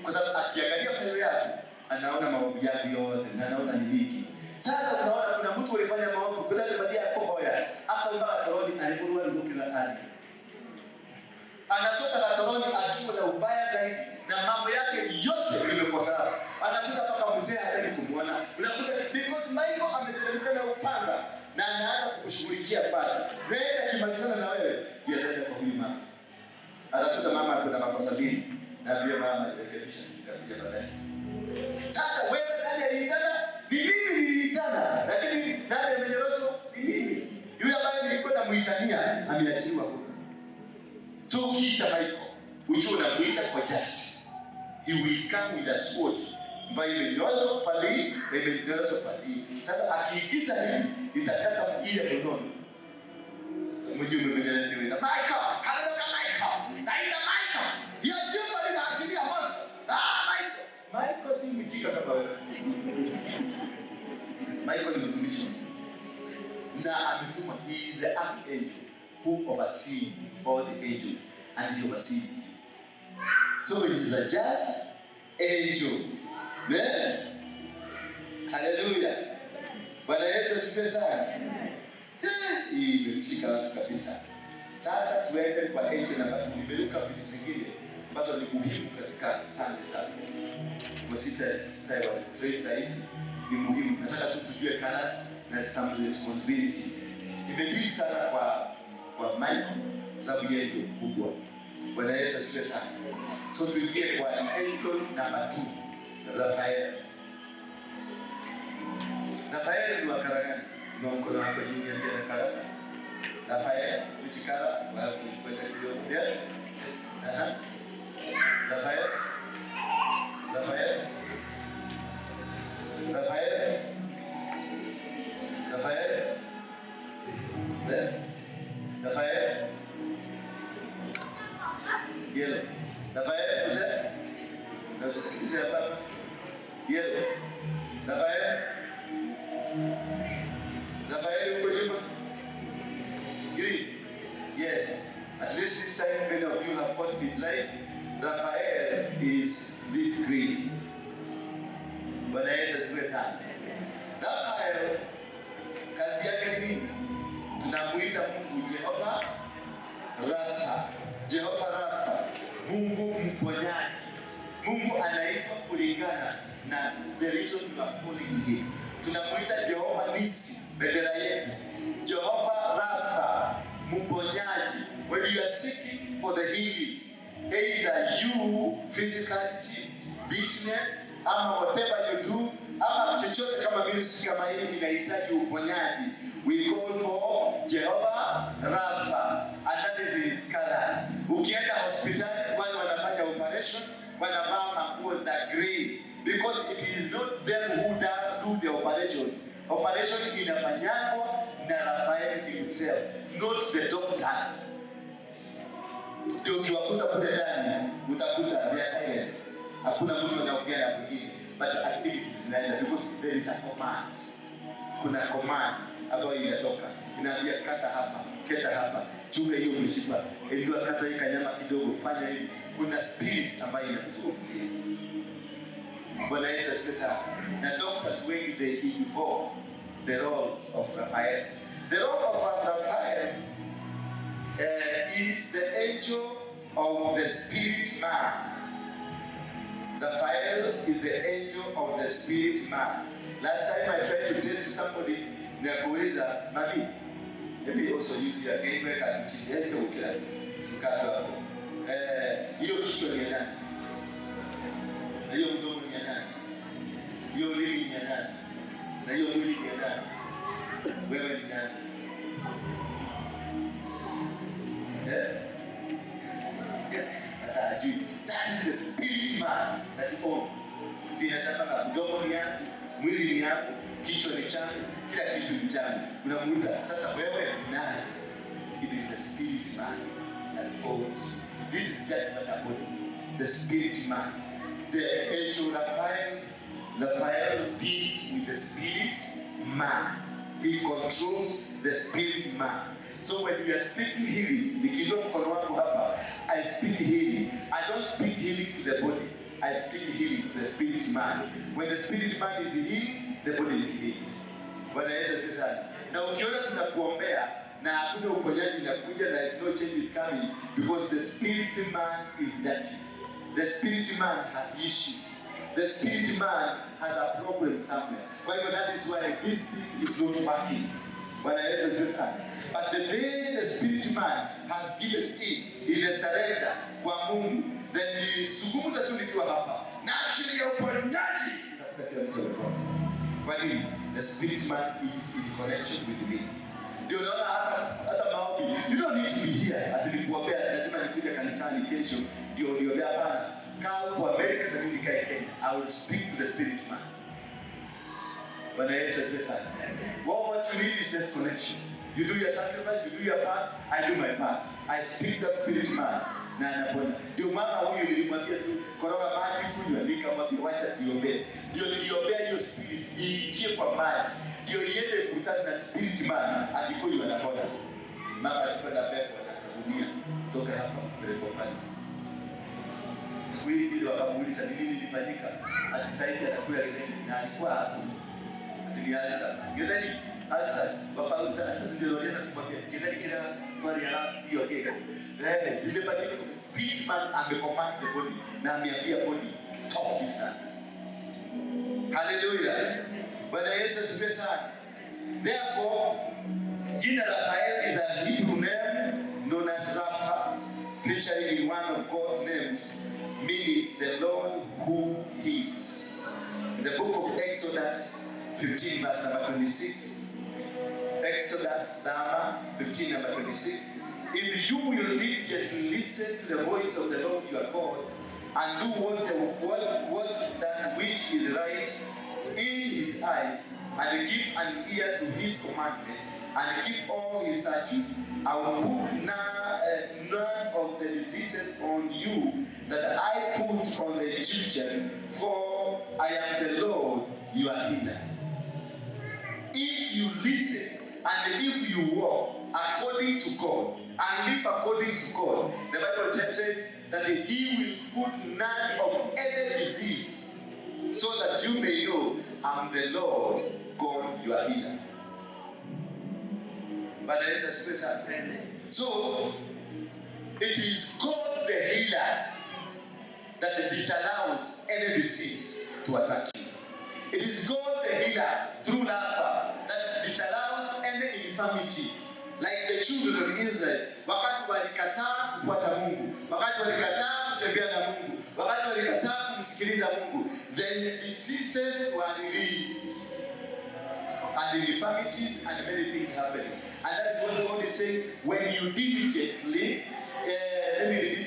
Kwa sababu akiangalia faili yako, anaona maovu yako yote na anaona ni nini. Sasa unaona kuna mtu alifanya maovu, kuna baadhi yako hoya, akaomba toroni aliburua ndukila hali. Anatoka toroni akiwa na ubaya zaidi na mambo yake yote yamekosa. Anakuta mpaka mzee hataki kumuona. Unakuta because Michael ameteremka na upanga na anaanza kukushughulikia fasi. Wewe akimalizana na wewe, yeye kwa huyu mama. Atakuta mama kuna makosa mengi na pia mama alirekebisha kabisa baadaye. Sasa wewe nani aliitana? Ni mimi niliitana. Lakini nani amenyoroso? Ni mimi. Yule ambaye nilikuwa namuitania ameachiliwa huko. So ukiita Michael, ujue unamuita for justice. He will come with a sword. Ambayo imenyoroso pale, imenyoroso pale. Sasa akiigiza hivi, itakata ile mkono. Mjumbe mwenyewe na Michael, haleluya Michael. Naita Michael. Hiyo jumba linaachilia moto. Michael. Michael si mjinga kama wewe. Michael ni mtumishi. Na ametuma, he is the archangel who oversees all the angels and he oversees you. So he is a just angel. Amen. Hallelujah. Bwana Yesu asifiwe sana. Hii imeshika watu kabisa. Sasa tuende kwa angel namba 2. Nimeruka vitu zingine ambazo ni muhimu katika Sunday service. Msita wa trade size ni muhimu. Nataka tu tujue colors na some responsibilities. Imebidi sana kwa Michael sababu yeye ndio mkubwa. Bwana Yesu asifiwe sana. So tuingie kwa angel namba 2, Rafael. Rafael ni wakala gani? Ndio mkono wako juu ya mbele karaka. Rafael, which color? Wapi kwenda kidogo mbele? Rafael. Rafael. Rafael. Rafael. Rafael. Yellow. Rafael, what's that? Is that Papa? Yellow. Rafael. Rafael, uko nyuma? Green. Yes. At least this time many of you have gotten it right. Rafael is this green. Bwana Yesu asifiwe sana. Rafael kazi yake ni nini? Tunamuita Mungu Jehova Rafa. Jehova Rafa, Mungu mponyaji. Mungu anaitwa kulingana na the reason you are calling him. Tunamuita Jehova Nisi, bendera yetu. Jehova Rafa, mponyaji. When you are seeking for the healing, either you physicality, business, ama whatever you do, ama chochote kama ministry kama hii inahitaji uponyaji, we call for Jehova Rafa, and that is his color. Ukienda hospitali wale wanafanya operation wanavaa nguo za green because it is not them who do the operation. Operation inafanywa na Rafael himself, not the doctors. Ndio ukiwakuta kule ndani utakuta they are silent. Hakuna mtu anaongea na mwingine, but activities zinaenda because there is a command. Kuna command ambayo inatoka inaambia kata hapa, keta hapa, chunga hiyo msiba, ndio kata hii kanyama kidogo, fanya hivi. Kuna spirit ambayo inakuzungumzia. Bwana Yesu asifiwe sana. Na doctors wengi they invoke the roles of Raphael. The role of Raphael is the angel of the spirit man. Raphael is the angel of the spirit man. Last time I tried to test somebody, nikakuuliza, mami, let me also use your game break at chini yake ukila sikato hapo. Hiyo kichwa ni nani? Na hiyo mdomo ni nani? Hiyo lili ni nani? Na hiyo mwili ni nani? Wewe ni nani? That is the spirit man that owns. Ninasema mdomo ni yangu, mwili ni yangu, kichwa ni changu, kila kitu ni changu. Unamuuliza, sasa wewe ni nani? It is the spirit man that owns. This is just what I call the spirit man. The angel Raphael deals with the spirit man. He controls the spirit man. So when we are speaking healing, nikiinua mkono wangu hapa, I speak healing. I don't speak healing to the body. I speak healing to the spirit man. When the spirit man is healed, the body is healed. Bwana Yesu asifiwe sana. Na ukiona tunakuombea na hakuna uponyaji unakuja, there is no change is coming, because the spirit man is dirty. The spirit man has issues. The spirit man has a problem somewhere. Kwa hivyo that is why this thing is not working. Bwana Yesu asifiwe sana. But the day the spirit man has given in a surrender kwa Mungu, then ni zungumza tu nikiwa hapa na ajili ya uponyaji nakuta kila mtu amepona. Kwa nini? The spirit man is in connection with me. Ndio naona hata maombi, you don't need to be here ati nikuombea lazima nikuje kanisani kesho ndio niombea. Hapana, kaa kwa Amerika na mimi nikae Kenya, I will speak to the spirit man. Bwana Yesu asifiwe sana. What you need is that connection. You do your sacrifice, you do your part, I do my part. I speak that spirit man na anapona. Ndio mama huyu nilimwambia tu koroga maji kunywa, nikamwambia wacha niombee. Ndio niliombea hiyo spirit iingie kwa maji. Ndio iende kukutana na spirit man, akikunywa anapona. Mama alikwenda Bethel na kuhudumia kutoka hapa kupeleka pale. Siku hii ile wakamuuliza nini ilifanyika? Ati saizi atakula githeri na alikuwa hapo. Ati alsas. Githeri alsas. Wafauza alsas ndio waliweza kumwambia githeri kila kwa hiyo keko. Zile bali spirit man amecommand the body na ameambia body stop these dances. Hallelujah. Bwana Yesu asifiwe sana. Therefore, jina Raphael is a Hebrew name known as Rapha, featuring one of God's names, meaning the Lord who heals. In the book of Exodus 15 verse number 26, Exodus number 15 number 26, if you will diligently listen to the voice of the Lord your God and do what that which is right in his eyes, and give an ear to his commandment, and keep all his statutes, I will put none of the diseases on you that I put on the Egyptian, for I am the Lord your healer. If you listen and if you walk according to God and live according to God, the Bible says that he will put none of any disease, so that you may know I'm the Lord God your healer. But there is a special thing. So it is God the healer that disallows any disease to attack you. It is God the healer through Rapha that disallows any infirmity. Like the children of Israel, wakati walikataa kufuata Mungu, wakati walikataa kutembea na Mungu, wakati walikataa kumsikiliza Mungu, then diseases were released. And the infirmities and many things happening. And that is what God is saying, when you diligently, let me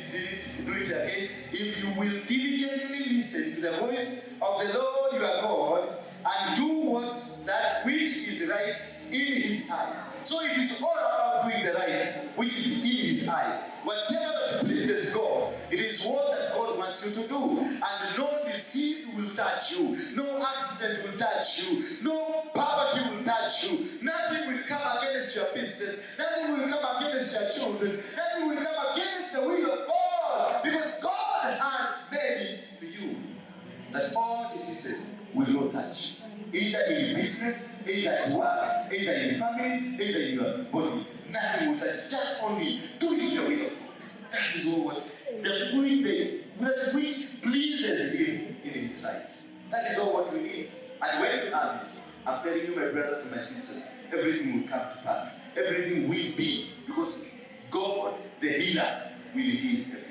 do it again. If you will diligently listen to the voice of the Lord your God and do that which is right in his eyes. So it is all about doing the right which is in his eyes. Whatever that pleases God, it is what that God wants you to do. And no disease will touch you, no accident will touch you, no poverty will touch you, nothing will come against your business, nothing will come against your children, nothing will come against the will of God, because God has made it to you that all diseases will not touch. Either in business, either at work, either in family, either in your body. Nothing will touch. Just only doing the will of God. That is what the doing that which pleases him in his sight. That is all what we need. And when you have it, I'm telling you, my brothers and my sisters, everything will come to pass. Everything will be, because God, the healer, will heal everything.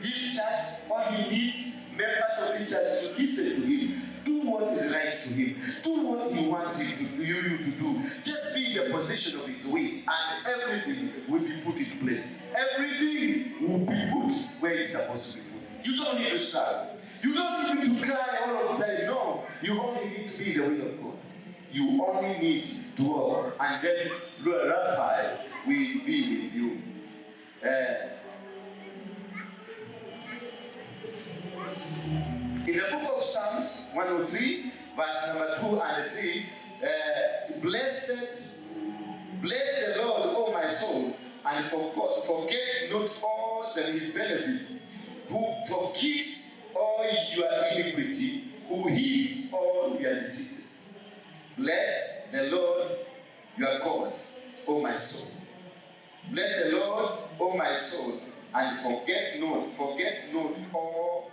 This church, all he needs members of this church to listen to him. Do what is right to him. Do what he wants you to do. Just be in the position of his will, and everything will be put in place. Everything will be put where it's supposed to be put. You don't need to struggle. You don't need to cry all of the time. No, you only need to be in the will of God. You only need to walk, and then Raphael will be with you. In the book of Psalms 103, verse number 2 and 3, bless the Lord, O my soul, and forget not all his benefits, who forgives all your iniquity, who heals all your diseases. Bless the Lord your God, O my soul. Bless the Lord, O my soul, and forget not all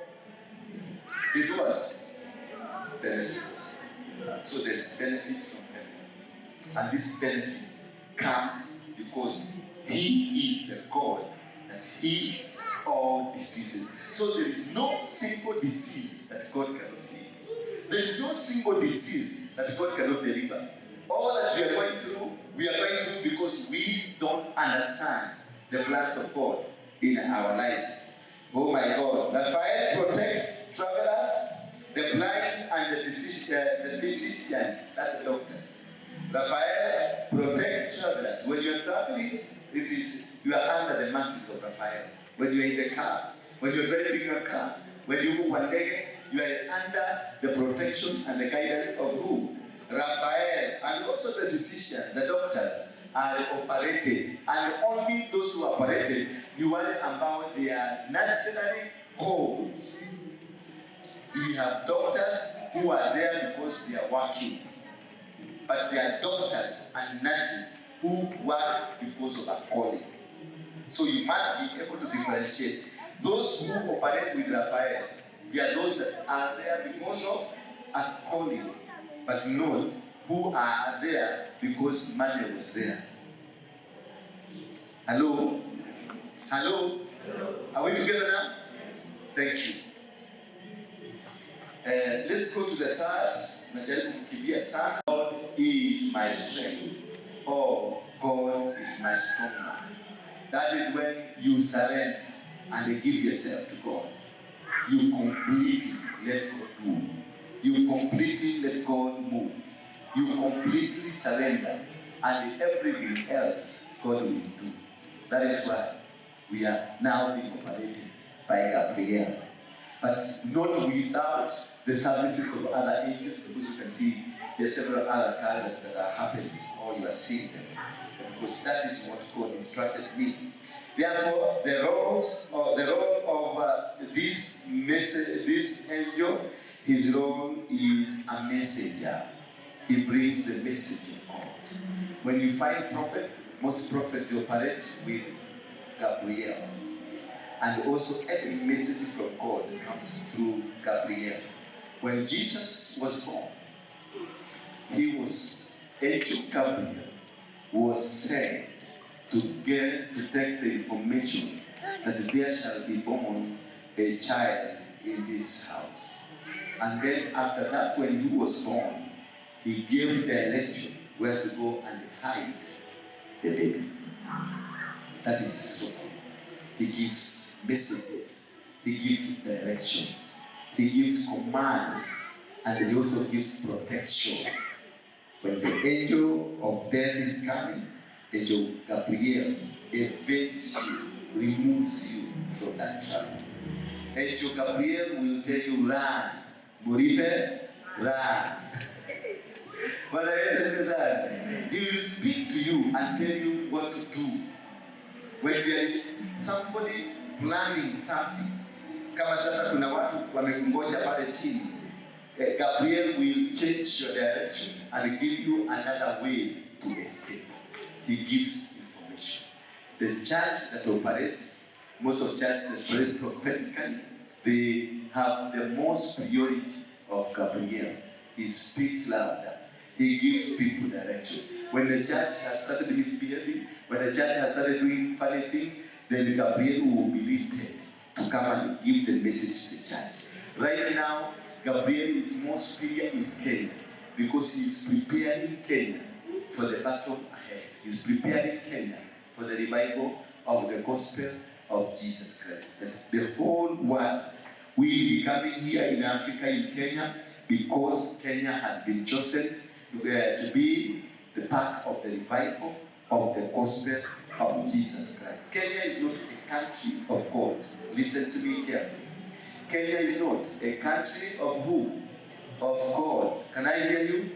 his what? Benefits. So there's benefits from heaven. And this benefits comes because he is the God that heals all diseases. So there is no single disease that God cannot heal. There is no single disease that God cannot deliver. All that we are going through because we don't understand the plans of God in our lives. Oh my God. The fire protects travelers, the blind and the physicians, that's the doctors. Raphael protects travelers. When you are traveling, you are under the mercies of Raphael. When you are in the car, when you are driving your car, when you move one leg, you are under the protection and the guidance of who? Raphael. And also the physicians, the doctors are operated. And only those who are operated, you are about they are naturally called. We have doctors who are there because they are working. But there are doctors and nurses who work because of a calling. So you must be able to differentiate. Those who operate with Raphael, they are those that are there because of a calling, but not who are there because money was there. Hello? Hello? Are we together now? Thank you. Let's go to the third. Najaribu kukimbia sana. God is my strength. Oh, God is my strong man. That is when you surrender and give yourself to God. You completely let God do. You completely let God move. You completely surrender, and everything else God will do. That is why we are now being operated by Gabriel, but not without the services of other angels, because you can see there are several other characters that are happening, or you are seeing them, because that is what God instructed me. Therefore, the role of this angel, his role is a messenger. He brings the message of God. When you find prophets, most prophets, they operate with Gabriel. And also every message from God comes through Gabriel. When Jesus was born, Angel Gabriel was sent to take the information that there shall be born a child in this house. And then after that, when he was born, he gave direction where to go and hide the baby. That is his role. He gives messages, he gives directions, he gives commands, and he also gives protection. When the angel of death is coming, Angel Gabriel evades you, removes you from that trouble. Angel Gabriel will tell you, run. Murife, run. He will speak to you and tell you what to do. When there is somebody planning something, kama sasa kuna watu wamekungoja pale chini, Gabriel will change your direction and give you another way to escape. He gives information. The church that operates, most of churches that operate prophetically, they have the most priority of Gabriel. He speaks louder. He gives people direction. When the church has started misbehaving, when the church has started doing funny things, then Gabriel will be lifted to come and give the message to the church. Right now, Gabriel is more superior in Kenya because he is preparing Kenya for the battle ahead. He is preparing Kenya for the revival of the gospel of Jesus Christ. That the whole world will be coming here in Africa, in Kenya, because Kenya has been chosen to be the part of the revival of the gospel of Jesus Christ. Kenya is not a country of God. Listen to me carefully. Kenya is not a country of who? Of God. Can I hear you?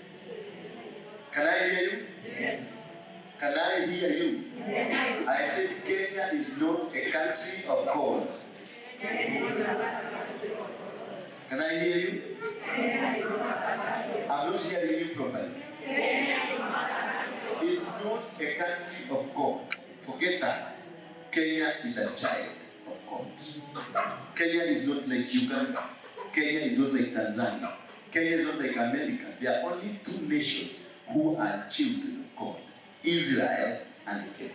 Can I hear you? Yes. Can I hear you? Yes. I said Kenya is not a country of God. Can I hear you? I'm not hearing you properly. It's not a country of God. Forget that. Kenya is a child of God. Kenya is not like Uganda. Kenya is not like Tanzania. Kenya is not like America. There are only two nations who are children of God: Israel and Kenya.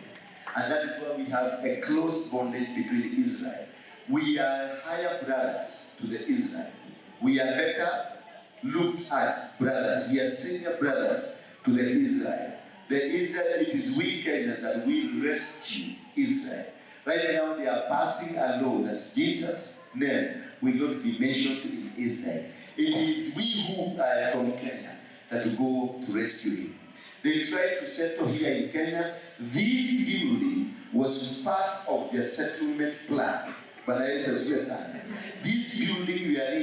And that is why we have a close bondage between Israel. We are higher brothers to the Israel. We are better looked at brothers. We are senior brothers to the Israel. The Israel, it is we Kenyans that will rescue Israel. Right now they are passing a law that Jesus' name will not be mentioned in Israel. It is we who are from Kenya that go to rescue him. They tried to settle here in Kenya. This building was part of their settlement plan. But this building we are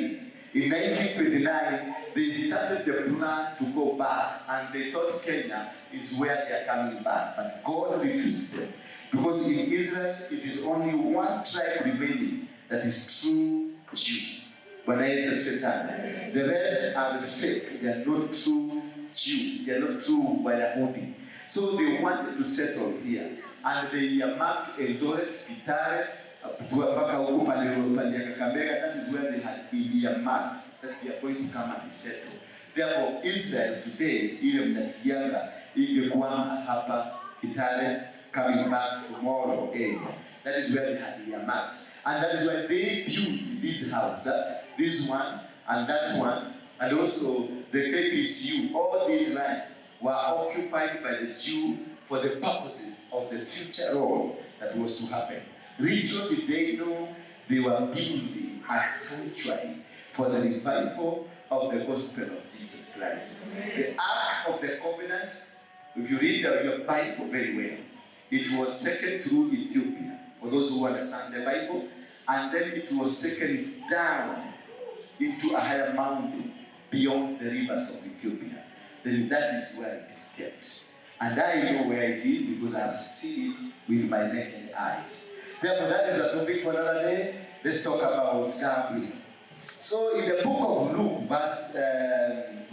in 1929, they started the plan to go back, and they thought Kenya is where they are coming back. But God refused them. Because in Israel, it is only one tribe remaining that is true Jew. The rest are fake. They are not true Jew. They are not true Wayahudi. So they wanted to settle here. And they marked Eldoret, Kitare, that is where they had been marked that they are going to come and settle. Therefore, Israel today, ile mnasikianga ingekuwa hapa Kitare, coming back tomorrow. That is where they had been marked. And that is why they built this house, this one and that one, and also the KPCU. All these lands were occupied by the Jew for the purposes of the future role that was to happen. Little did they know they were building a sanctuary for the revival of the gospel of Jesus Christ. The Ark of the Covenant, if you read your Bible very well, it was taken through Ethiopia, for those who understand the Bible, and then it was taken down into a higher mountain beyond the rivers of Ethiopia. Then that is where it is kept. And I know where it is because I have seen it with my naked eyes. Therefore, that is a topic for another day. Let's talk about Gabriel. So, in the book of Luke,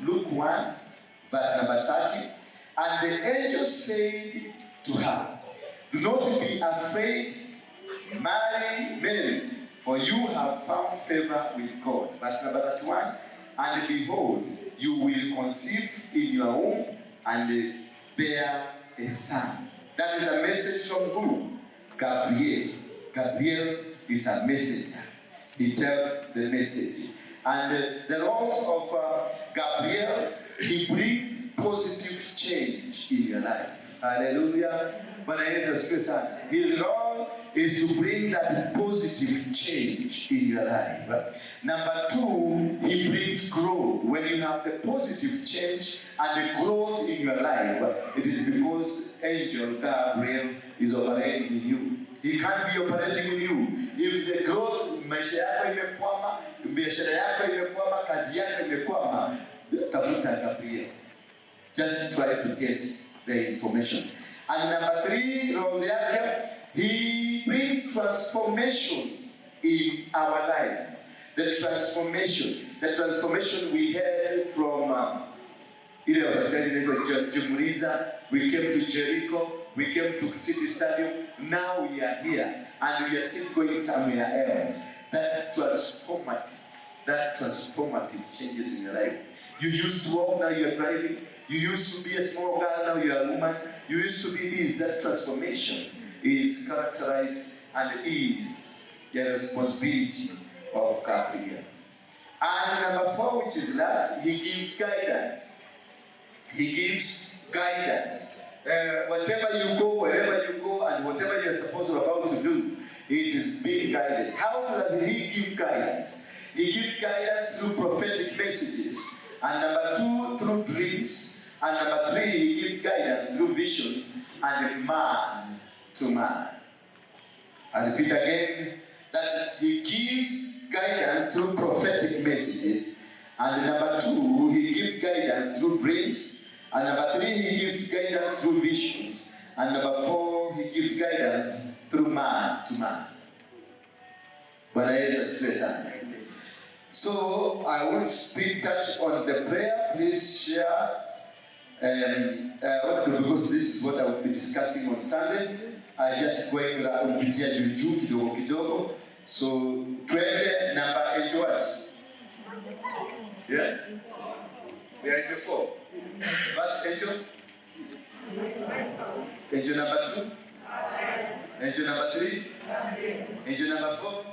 Luke 1, verse number 30, and the angel said to her, "Do not be afraid, Mary, for you have found favor with God." Verse number 31, and behold, you will conceive in your womb and bear a son. That is a message from who? Gabriel. Gabriel is a messenger. He tells the message. And the roles of Gabriel, he brings positive change in your life. Hallelujah. His role is to bring that positive change in your life. Number two, he brings growth. When you have the positive change and the growth in your life, it is because angel Gabriel is operating in you. He can't be operating in you. If the growth, maisha yako imekwama, biashara yako imekwama, kazi yako imekwama, tafuta Gabriel. Just try to get the information. And number three, he brings transformation in our lives. The transformation we had from we came to Jericho, we came to City Stadium, now we are here, and we are still going somewhere else. That transformative changes in your life. You used to walk, now you are driving. You used to be a small girl, now you are a woman. You used to be this. That transformation is characterized and is the responsibility of Gabriel. And number four, which is last, he gives guidance. He gives guidance. Whatever you go, wherever you go, and whatever you are supposed to about to do, it is being guided. How does he give guidance? He gives guidance through prophetic messages. And number two, through dreams. And number three, he gives guidance through visions and man to man. I repeat again that he gives guidance through prophetic messages. And number 2, he gives guidance through dreams. And number 3, he gives guidance through visions. And number 4, he gives guidance through man to man. Bwana Yesu asifiwe sana. So I won't touch on the prayer. Please share. Because this is what I will be discussing on Sunday. I just going kupitia juu kidogo kidogo. So twende number Angel what? Yeah? We are Angel 4. First Angel? Angel number 2? Angel number 3? Angel number 4?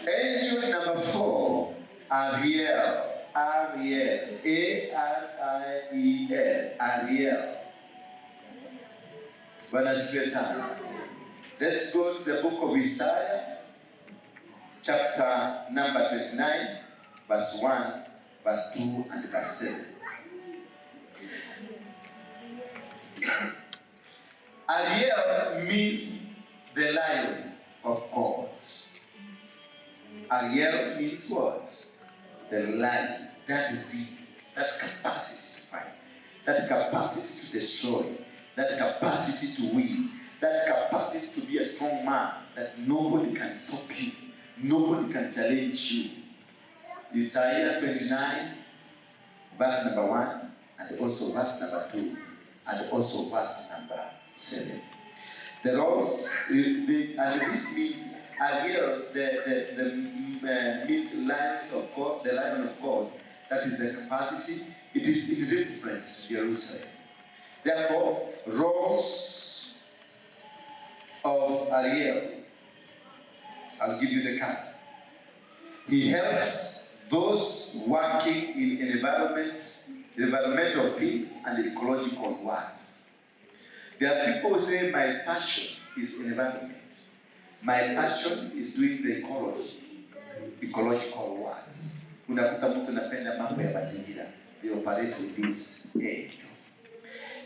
Angel number 4, Ariel, A-R-I-E-L, Ariel. Bwana asifiwe sana. Let's go to the book of Isaiah, chapter number 29, verse 1, verse 2, and verse 7. Ariel means the lion of God. Ariel means what? The lion. That zeal, that capacity to fight, that capacity to destroy, that capacity to win, that capacity to be a strong man, that nobody can stop you, nobody can challenge you. Isaiah 29, verse number 1, and also verse number 2, and also verse number 7. The roles, and this means Ariel, means lions of God, the lion of God. That is the capacity. It is in reference to Jerusalem. Therefore, roles of Ariel. I'll give you the card. He helps those working in environmental fields and ecological ones. There are people who say, my passion is environment. My passion is doing the ecological works. Unakuta mtu anapenda mambo ya mazingira. They operate with this angel.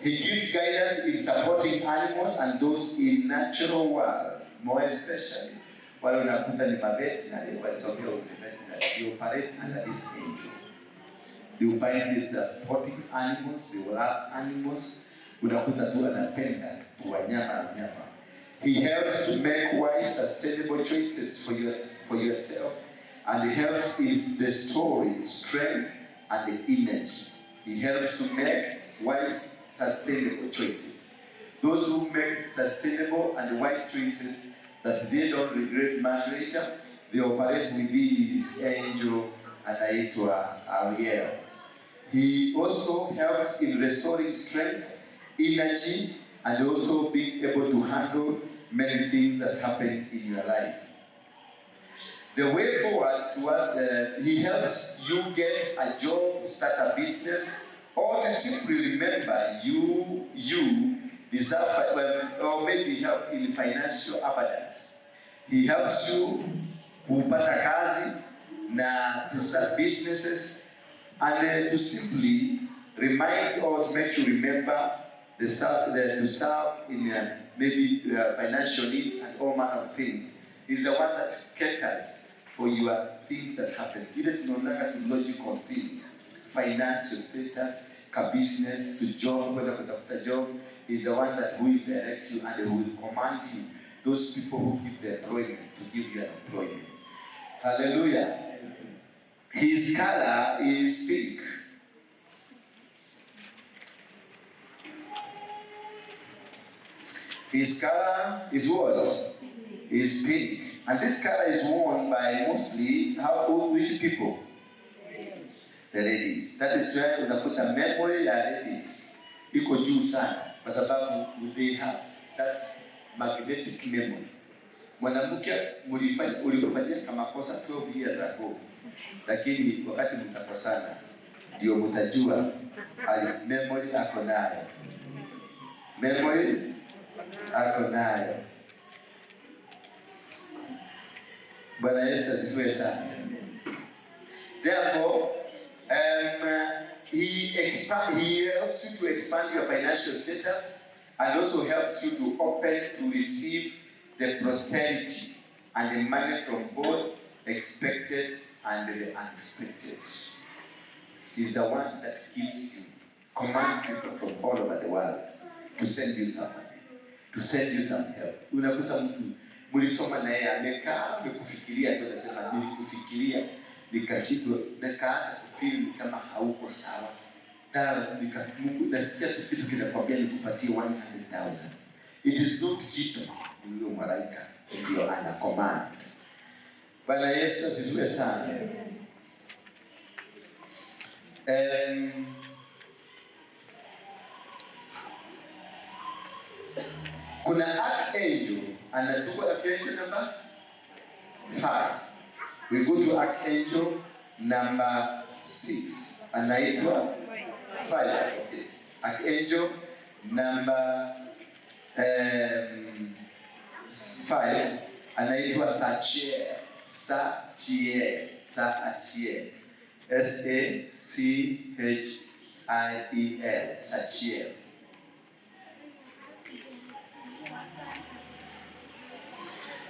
He gives guidance in supporting animals and those in natural world. More especially, wale unakuta ni veterinary, walisomea veterinary. They operate under this angel. They will find this supporting animals. They will have animals. Unakuta tu anapenda tu wanyama. He helps to make wise, sustainable choices for yourself, and he helps in the story, strength, and the energy. He helps to make wise, sustainable choices. Those who make sustainable and wise choices that they don't regret much later, they operate within this angel anaitwa Ariel. He also helps in restoring strength, energy, and also being able to handle many things that happen in your life. The way forward towards, he helps you get a job, start a business, or to simply remember you deserve, or maybe help in financial abundance. He helps you kupata kazi na to start businesses, and to simply remind or to make you remember to serve in maybe financial needs and all manner of things. He's the one that caters for your things that happen. Ile tunaonaka to logical things, finance, your status, ka business, to job, kwenda kutafuta job. He's the one that will direct you and who will command you. Those people who give the employment, to give you an employment. Hallelujah. His color is pink. His color is what? Is pink. And this color is worn by mostly which people? The ladies. That is why unakuta memory ya ladies iko juu sana, kwa sababu they have that magnetic memory. Mwanamke ulifanyia kama kosa 12 years ago, lakini wakati mtakosana ndio mtajua memory ako nayo. Memory ako nayo. Bwana Yesu asifiwe sana. Therefore, he helps you to expand your financial status and also helps you to open to receive the prosperity and the money from both expected and the unexpected. He's the one that gives you, commands people from all over the world to send you somebody, to send you some help. Unakuta mtu mlisoma na yeye amekaa amekufikiria tu, anasema nilikufikiria nikashindwa, nikaanza kufeel kama hauko sawa. Nasikia tu kitu kinakwambia nikupatie 100,000. It is not kitu, huyo malaika ndio ana command. Bwana Yesu asifiwe sana. Kuna archangel anatoka archangel number 5. We go to archangel number 6. Anaitwa 5. Okay. Archangel number 5 anaitwa Sachiel. Sachiel. Sachiel. S-A-C-H-I-E-L. Sachiel.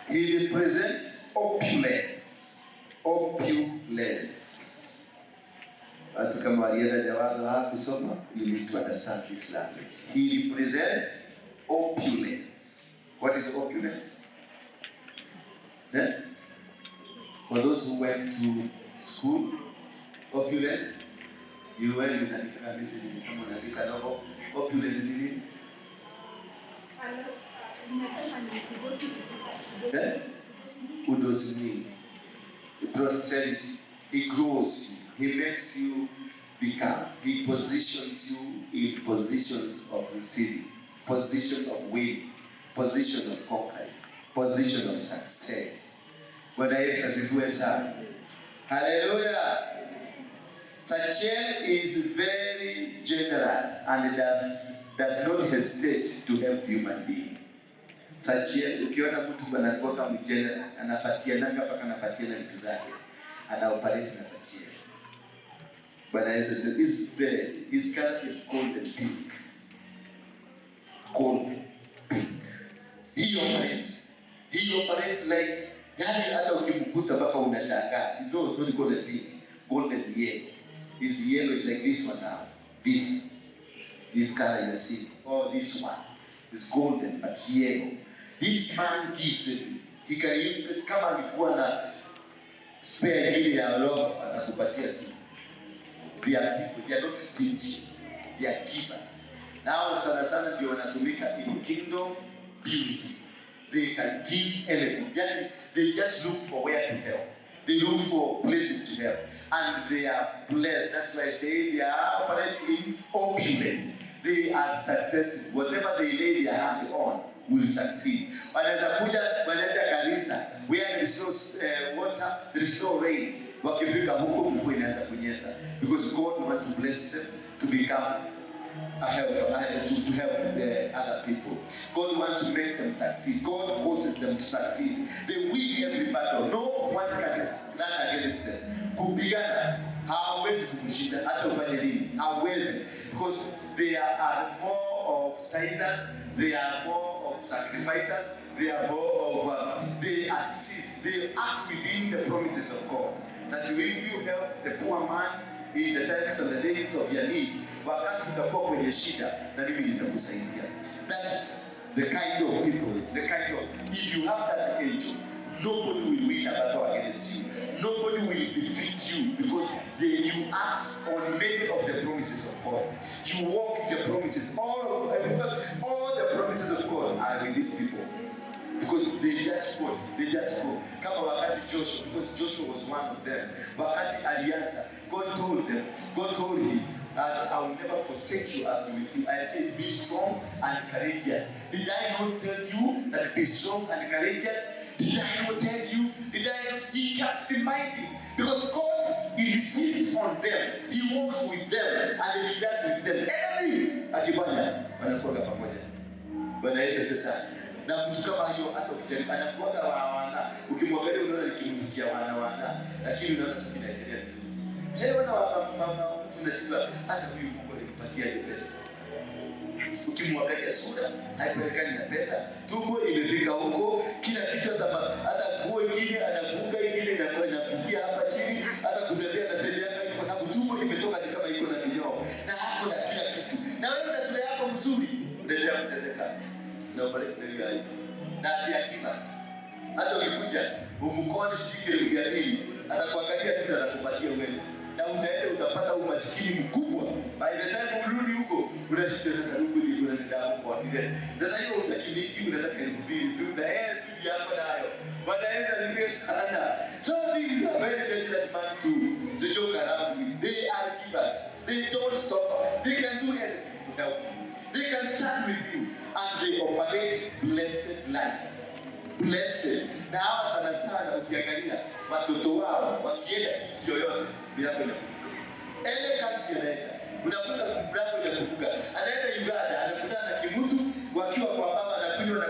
He represents opulence. Opulence. Watu kama walienda Jawado hakusoma, you need to understand this language. He represents opulence. What is opulence? Yeah? For those who went to school, opulence, you were in the message in the novel. Opulence meaning? Who does mean? Prosperity. He grows you. He makes you become. He positions you in positions of receiving, position of winning, position of conquering, position of success. Bwana Yesu asifiwe sana. Hallelujah. Sachiel is very generous and does not hesitate to help human being. Sachiel, ukiona mtu anakuwa kama generous, anapatiananga mpaka anapatiana vitu zake, anaoperate na Sachiel. Bwana Yesu is very, his color is golden pink. Golden pink. He operates like, yani hata ukimkuta mpaka unashangaa. You know, not golden pink, golden yellow. His yellow is like this one now. This color you see. Oh, this one is golden but yellow. This man gives it. He can, kama alikuwa na spare ile ya roho anakupatia tu. They are people, they are not stingy. They are givers. Now sana ndio wanatumika in kingdom building. They can give anything. They just look for where to help. They look for places to help. And they are blessed. That's why I say they are operating in opulence. They are successful. Whatever they lay their hand on will succeed. Wanaweza kuja wanaenda Garissa where there is no water, there is no rain. Wakifika huko mvua inaanza kunyesha. Because God wants to bless them to become a help, to help other people. God wants to make them succeed. God causes them to succeed. They win every battle. No one can run against them. Kupigana hawezi kumshinda hata ufanye nini. Hawezi, because they are more of tithers, they are more of sacrificers, they are more of they assist, they act within the promises of God. That will you help the poor man in the times and the days of your need. Wakati utakuwa kwenye shida na mimi nitakusaidia. That is the kind of people, the kind of, if you have that angel, nobody will win a battle against you. Nobody will defeat you because you act on many of the promises of God. You walk in the promises. All the promises of God are with these people. Because they just fought. Kama wakati Joshua, because Joshua was one of them. Wakati alianza, God told him that I will never forsake you, I will be with you. I said, be strong and courageous. Did I not tell you that be strong and courageous? Did I not tell you? He kept reminding. Because God insists on them. He walks with them and he does with them. Anything akifanya, wanakuwa pamoja. Bwana Yesu asifiwe sana. Na mtu kama hiyo hata ukisema anakuwa wana, ukimwangalia unaona nikimtukia wana, lakini unaona tukinaendelea vizuri. Je, wana tunashindwa hata huyu Mungu alimpatia pesa. Ukimwangalia sura haipelekani na pesa, tumbo imefika huko, kila kitu hata nguo ingine anafunga ingine na kuteseka. Na operate na hiyo angel. Na they give us. Hata ukikuja umkoni shilingi 200, atakuangalia tu na atakupatia wewe. Na unaenda utapata umaskini mkubwa. By the time urudi huko, unashika sasa huko ndio unaenda huko ile. Sasa hiyo utakimiki unataka 2,000 tu na yeye tu yako nayo. Bwana Yesu asifiwe sana. So this is a very dangerous man to joke around with. They are givers. They don't stop. They can do anything to help you. They can start with you and they operate blessed life. Blessed. Na hawa sana sana ukiangalia watoto wao wakienda nchi yoyote bila kwenda kuvuka. Ele country anaenda. Unakuta mbravo inavuka. Anaenda Uganda, anakutana na kimutu wakiwa kwa baba anakunywa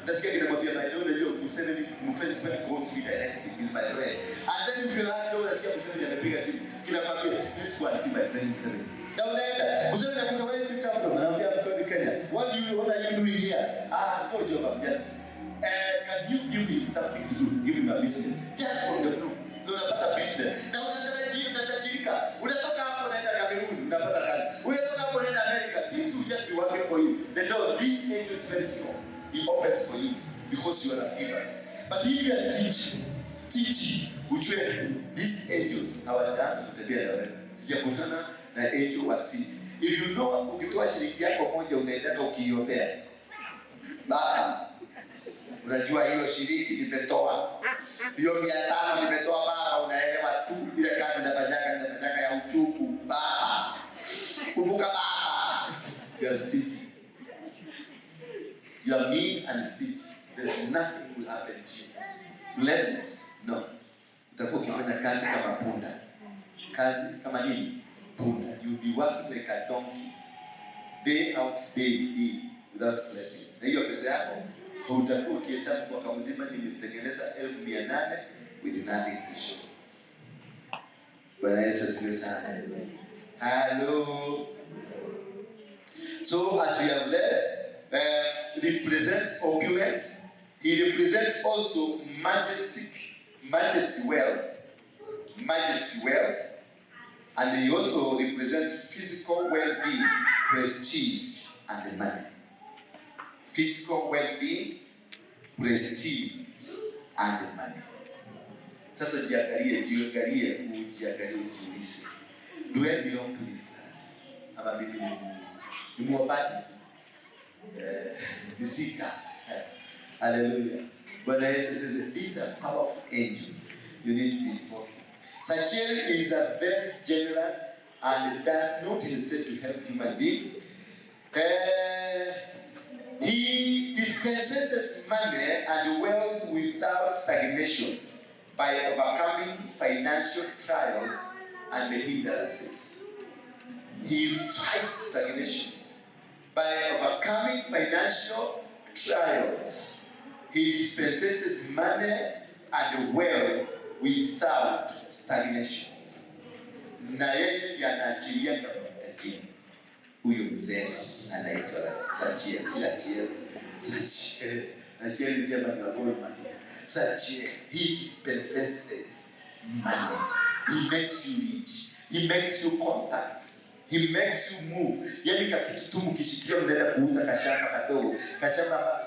nasikia kinamwambia maeneo unajua Museveni mfenzi spend calls me directly is my friend. And then you can have nasikia Museveni amepiga simu kinakwambia this one is my friend Museveni. Na unaenda Museveni anakuta where do you come from? Anamwambia I'm going to Kenya. What are you doing here? No job, I'm just can you give him something to do? Give him a business. Just from the blue. Ndio unapata business. Na unatajirika. Unatoka hapo unaenda Cameroon, unapata kazi. Unatoka hapo unaenda America. Things will just be working for you. The door, this angel is very strong. He opens for you because you are a giver. But if you are stingy, ujue these angels hawajaanza kutembea na wewe. Sijakutana na angel wa stingy. If you know ukitoa shilingi yako moja unaenda ukiombea. Baba, unajua hiyo shilingi nimetoa. Hiyo 500 nimetoa baba, unaelewa tu ile kazi nafanyaka ya uchuku baba. Kumbuka baba. You are stingy. You are mean and stingy. There's nothing will happen to you. Blessings, no. Utakuwa ukifanya kazi kama punda. Kazi kama nini? Punda. You'll be working like a donkey. Day out, day in. Without blessing. Na hiyo pesa yako utakuwa ukihesabu mwaka mzima nimetengeneza 1,800 with nothing to show. Bwana Yesu asifiwe sana. Hello. So as we have left, represents opulence. He represents also majesty wealth, and he also represents physical well-being, prestige, and money. Physical well-being, prestige, and money. Sasa jiangalie, ujiulize. Do I belong to this class? Ama bibi ni mwabadi tu. Nisika. Hallelujah. Bwana Yesu says, these are powerful angels. You need to be invoking. Sachiel is a very generous and does not hesitate to help human beings. He dispenses money and wealth without stagnation by overcoming financial trials and the hindrances. He fights stagnations by overcoming financial trials. He dispenses money and wealth without stagnations. Na yeye anaachilia mtajiri. Huyo mzee anaitwa Sachiel, Sachiel ni jema ni wagoli mali. Sachiel, he dispenses money. He makes you rich. He makes you contacts. He makes you move. Yani kakitu tu mkishikilia mnaenda kuuza kashamba kadogo. Kashamba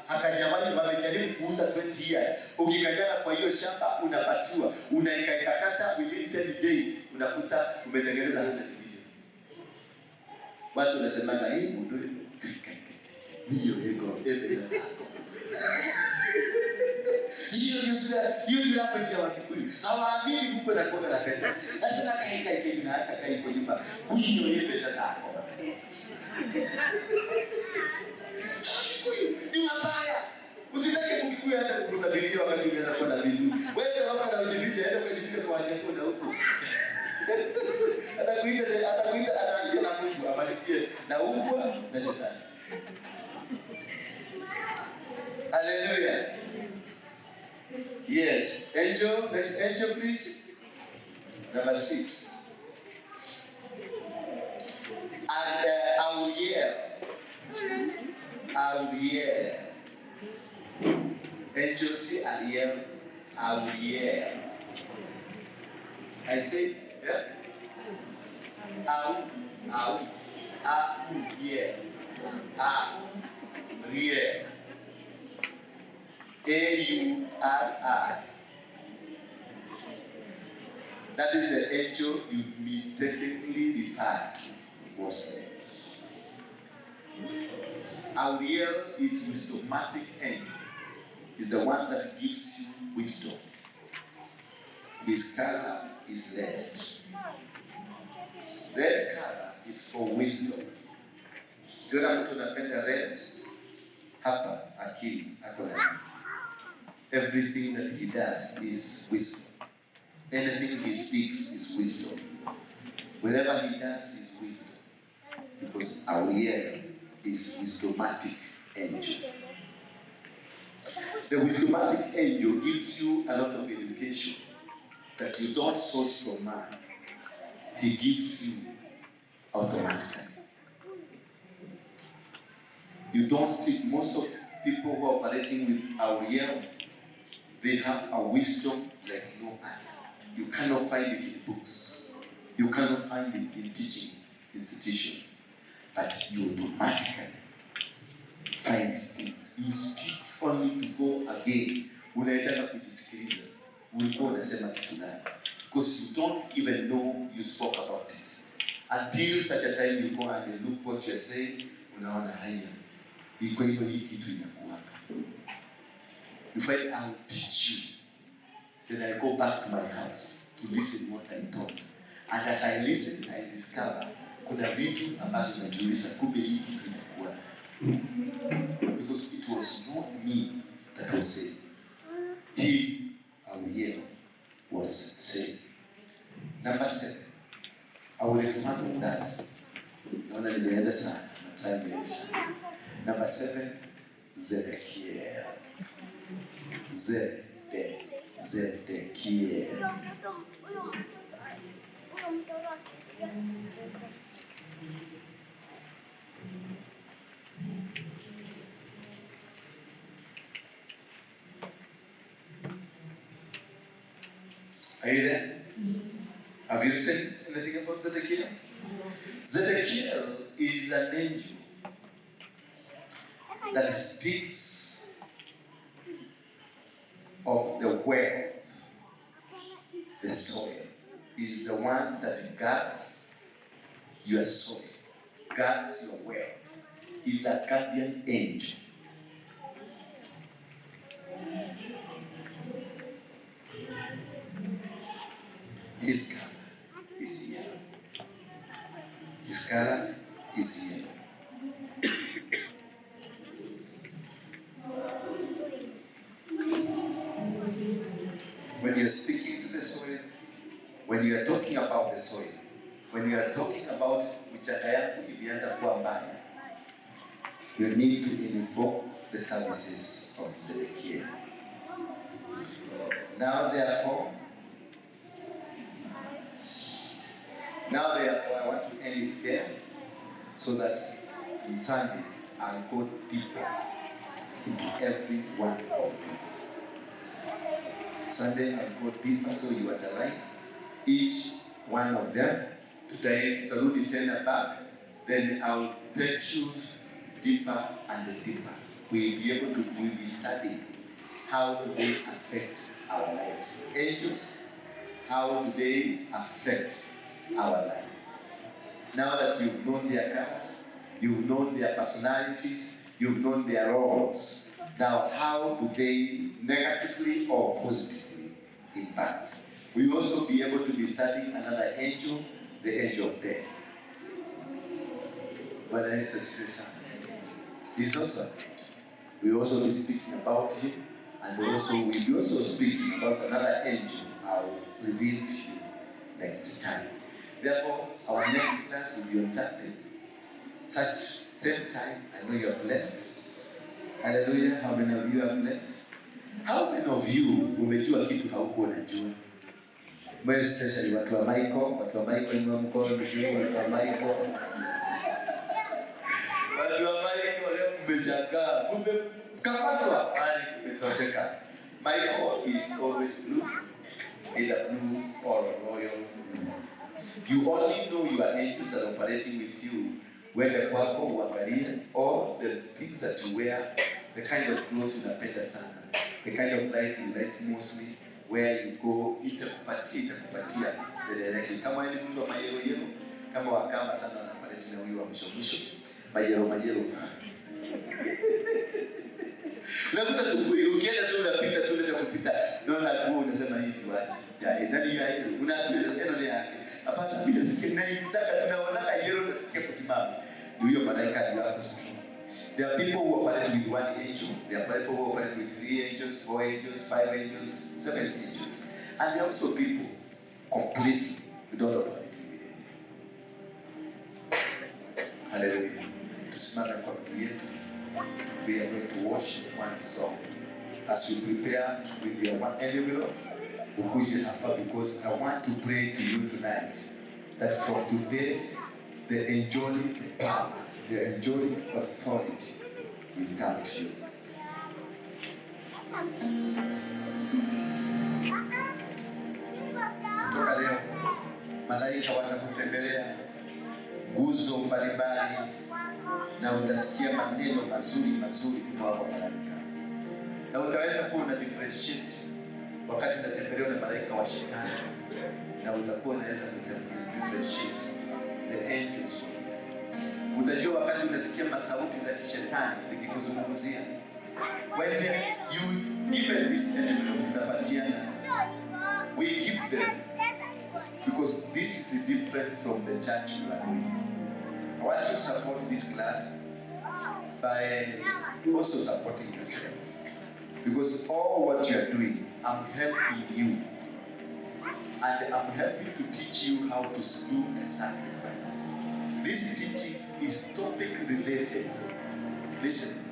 hakajawani wamejaribu kuuza 20 years. Ukikajana kwa hiyo shamba unapatiwa. Unaikakata within 10 days unakuta umetengeneza 100 million. Watu wanasemanga hii mudo hiyo ego ebe yako. Hiyo ndio hapo njia wa Kikuyu. Hawaamini Mungu anakuwa na pesa. Sasa kai naacha kai kwa nyumba. Hiyo ile pesa yako. Kikuyu ni mabaya. Usitake Kikuyu hasa kukutabiria wakati unaweza kuwa na vitu. Wewe kama na ujifiche enda ujifiche kwa watu na huko. Atakuita anaanzia na Mungu amalizie na ugwa na shetani. Hallelujah. Yes, angel, next angel please. Number 6. And I will yell. Angel say Ariel, I will yell. I say, yeah? I will yell. Auriel. A-U-R-I. That is the angel you mistakenly referred to mostly. Auriel is wisdomatic angel. Is the one that gives you wisdom. His color is red. Red color is for wisdom. Kiona mtu anapenda red, hapa akili ako na. Everything that he does is wisdom. Anything he speaks is wisdom. Whatever he does is wisdom. Because Auriel is wisdomatic angel. The wisdomatic angel gives you a lot of education that you don't source from man. He gives you automatically. You don't see most of people who are operating with Auriel, they have a wisdom like no other. You cannot find it in books. You cannot find it in teaching institutions. But you automatically find these things. You speak only to go again. Unaendelea kujisikiliza. Ulikuwa unasema kitu gani? Because you don't even know you spoke about it. Until such a time you go and you look what you're saying, unaona haya. Iko hivyo hii kitu inakuwa. You find I'll teach you. Then I go back to my house to listen what I taught. And as I listen, I discover kuna vitu ambazo najiuliza kumbe hii kitu inakuwa. Because it was not me that was saying. He, Auriel, was saying. Number 7. I will expand on that. Naona nimeenda sana. My time imeenda sana. Number 7, Zedekiel. Zedekiel. Are you there? Have you written anything about Zedekiel? Zedekiel is an angel that speaks of the wealth, the soil. Is the one that guards your soil, guards your wealth. Is a guardian angel. His color is yellow. His color is yellow. When you're speaking to the soil, when you are talking about the soil, when you are talking about michaka yako imeanza kuwa mbaya, you need to invoke the services of Zedekiel. Now therefore, I want to end it there so that on Sunday I'll go deeper into every one of them. Sunday I'll go deeper so you underline each one of them. Today, Tarudi tena back, then I'll take you deeper and deeper. We'll be studying how do they affect our lives. Angels, how do they affect our lives? Now that you've known their colors, you've known their personalities, you've known their roles, now how do they negatively or positively impact? We will also be able to be studying another angel, the angel of death. But then he's also an angel. We will also be speaking about him, and we'll be also speaking about another angel I'll reveal to you next time. Therefore, our next class will be on Sunday. Such same time, I know you are blessed. Hallelujah. How many of you are blessed? How many of you umejua kitu haukuwa unajua? More especially watu wa Michael inua mkono mjuu, watu wa Michael. Watu wa Michael leo mmeshangaa, mmekamatwa hali kumetosheka. Michael is always blue, either blue or royal blue. You only know your angels are operating with you when the kwako uangalie or things that you wear, the kind of clothes unapenda sana, the kind of life you like mostly, where you go, itakupatia the direction. Kama wewe ni mtu wa mayero, kama wakamba sana wanapaleti na huyu wa mwisho, mayero. Unakuta tu ukienda tu unapita tu unaweza kupita naona nguo unasema hii si wapi. Ya ndani ya hiyo unapita neno yake. Hapana bila sikia na imsaka tunaona yero nasikia kusimama. Ni huyo malaika ndio hapo sasa. There are people who operate with one angel. There are people who operate with 3 angels, 4 angels, 5 angels, 7 angels. And there are also people completely who don't operate with the angel. Hallelujah. Tusimame kwa Biblia yetu. We are going to worship one song. As you prepare with your one envelope, because I want to pray to you tonight that from today, the angelic power, the angelic authority will come to you. Kutoka leo, malaika watakutembelea nguzo mbalimbali na utasikia maneno mazuri kutoka kwa malaika. Na utaweza kuwa una differentiate wakati unatembelewa na malaika wa shetani, na utakuwa unaweza differentiate the angels from you. Utajua wakati unasikia masauti za kishetani zikikuzungumzia. When you given this envelope tunapatiana, we give them because this is different from the church you are doing. I want you to support this class by also supporting yourself. Because all what you are doing, I'm helping you. And I'm helping to teach you how to do a sacrifice. This teaching is topic related. Listen,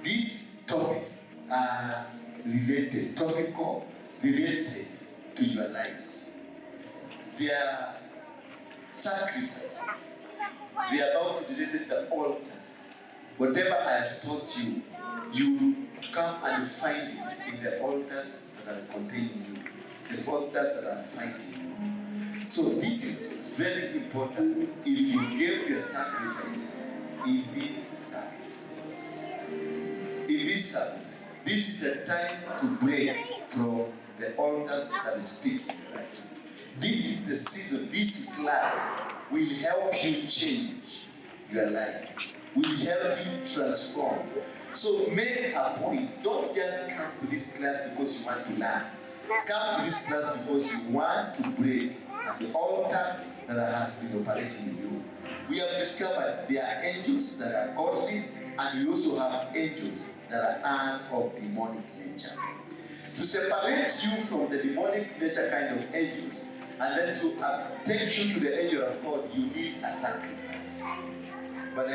these topics are related, topical, related to your lives. They are sacrifices. They are about related to altars. Whatever I have taught you, you come and find it in the altars that are containing you, the altars that are fighting you. So this is very important if you give your sacrifices in this service. In this service, this is the time to break from the altars that are speaking. Right? This is the season, this class will help you change your life, will help you transform. So make a point. Don't just come to this class because you want to learn. Come to this class because you want to break the altar that has been operating in you. We have discovered there are angels that are godly, and we also have angels that are of demonic nature. To separate you from the demonic nature kind of angels, and then to take you to the angel of God, you need a sacrifice. But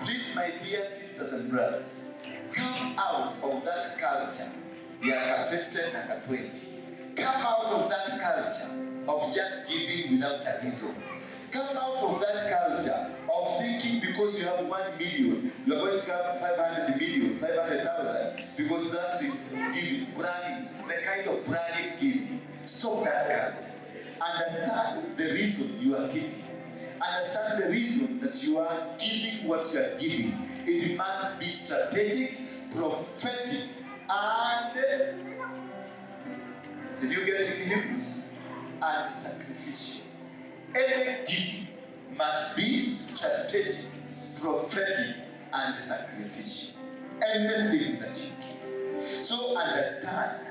please, my dear sisters and brothers, come out of that culture, Yaka 15 and 20. Come out of that culture of just giving without a reason. Come out of that culture of thinking because you have 1 million, you are going to have 500 million, 500,000, because that is giving, bragging, the kind of bragging giving. Stop that culture. Understand the reason you are giving. Understand the reason that you are giving what you are giving. It must be strategic, prophetic, and did you get in Hebrews? And sacrificial. Any giving must be strategic, prophetic, and sacrificial. Anything that you give. So understand,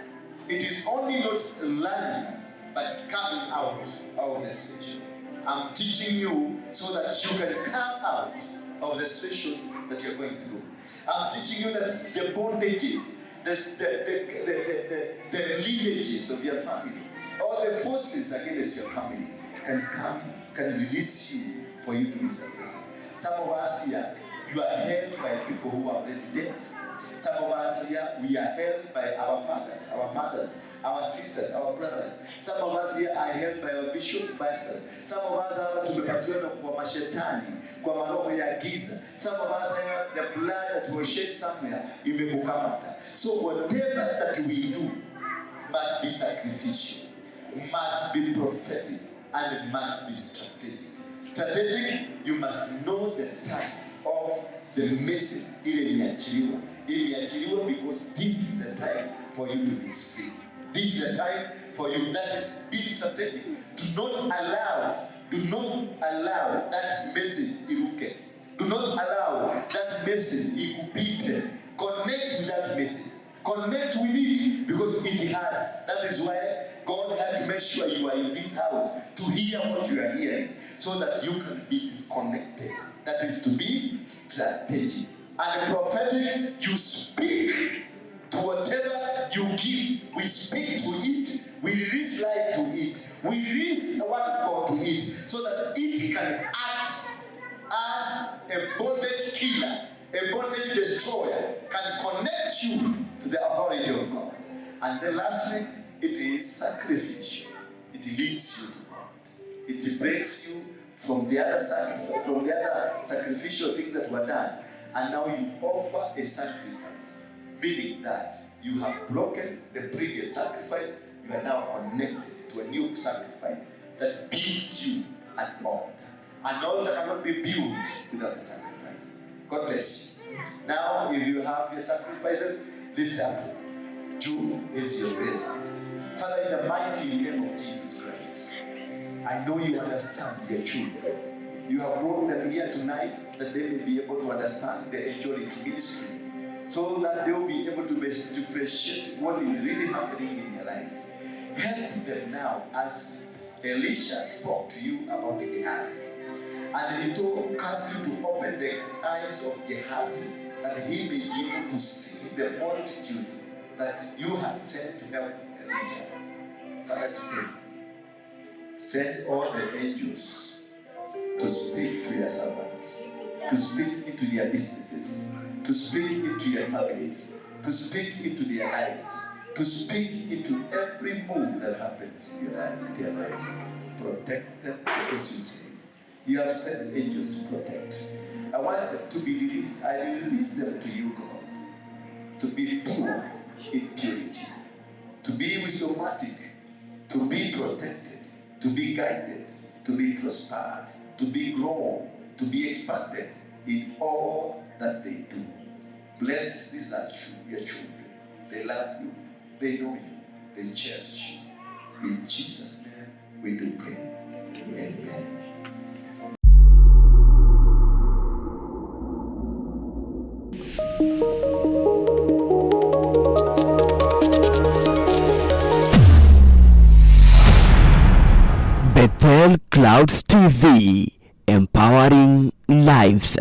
it is only not learning, but coming out of the situation. I'm teaching you so that you can come out of the situation that you're going through. I'm teaching you that the bondages, the lineages of your family, all the forces against your family can release you for you to be successful. Some of us here, you are held by people who are already dead. Some of us here, we are held by our fathers, our mothers, our sisters, our brothers. Some of us here are held by our bishop pastors. Some of us are tumepatiwa kwa mashetani, kwa maroho ya giza. Some of us have the blood that was shed somewhere imekukamata. So whatever that we do must be sacrificial, must be prophetic, and must be strategic. Strategic, you must know the time of the message ile imeachiliwa because this is the time for you to be free. This is the time for you. That is, be strategic. Do not allow that message iruke. Do not allow that message ikupite. Connect with that message. Connect with it because it has. That is why God had to make sure you are in this house to hear what you are hearing so that you can be disconnected. That is to be strategic. And prophetic, you speak to whatever you give. We speak to it. We release life to it. We release the word of God to it so that it can act as a bondage killer, a bondage destroyer, can connect you to the authority of God. And then lastly, it is sacrificial. It leads you to God. It breaks you from the other sacrificial things that were done. And now you offer a sacrifice, meaning that you have broken the previous sacrifice. You are now connected to a new sacrifice that builds you an altar. An altar cannot be built without a sacrifice. God bless you. Now, if you have your sacrifices, lift up. June is your will. Father, in the mighty name of Jesus Christ, I know you understand your children. You have brought them here tonight that they may be able to understand the angelic ministry, so that they will be able to differentiate what is really happening in your life. Help them now, as Elisha spoke to you about Gehazi. And he asked you to open the eyes of Gehazi, that he may be able to see the multitude that you had sent to help Elijah. Father, today, send all the angels to speak to your servants, to speak into their businesses, to speak into your families, to speak into their lives, to speak into every move that happens in their lives. Protect them because you said you have sent angels to protect. I want them to be released. I release them to you, God, to be pure in purity, to be wisdomatic, to be protected, to be guided, to be prospered, to be grown, to be expanded in all that they do. Bless these are your children. They love you, they know you, they cherish you. In Jesus' name we do pray. Amen. Bethel Clouds TV, empowering lives.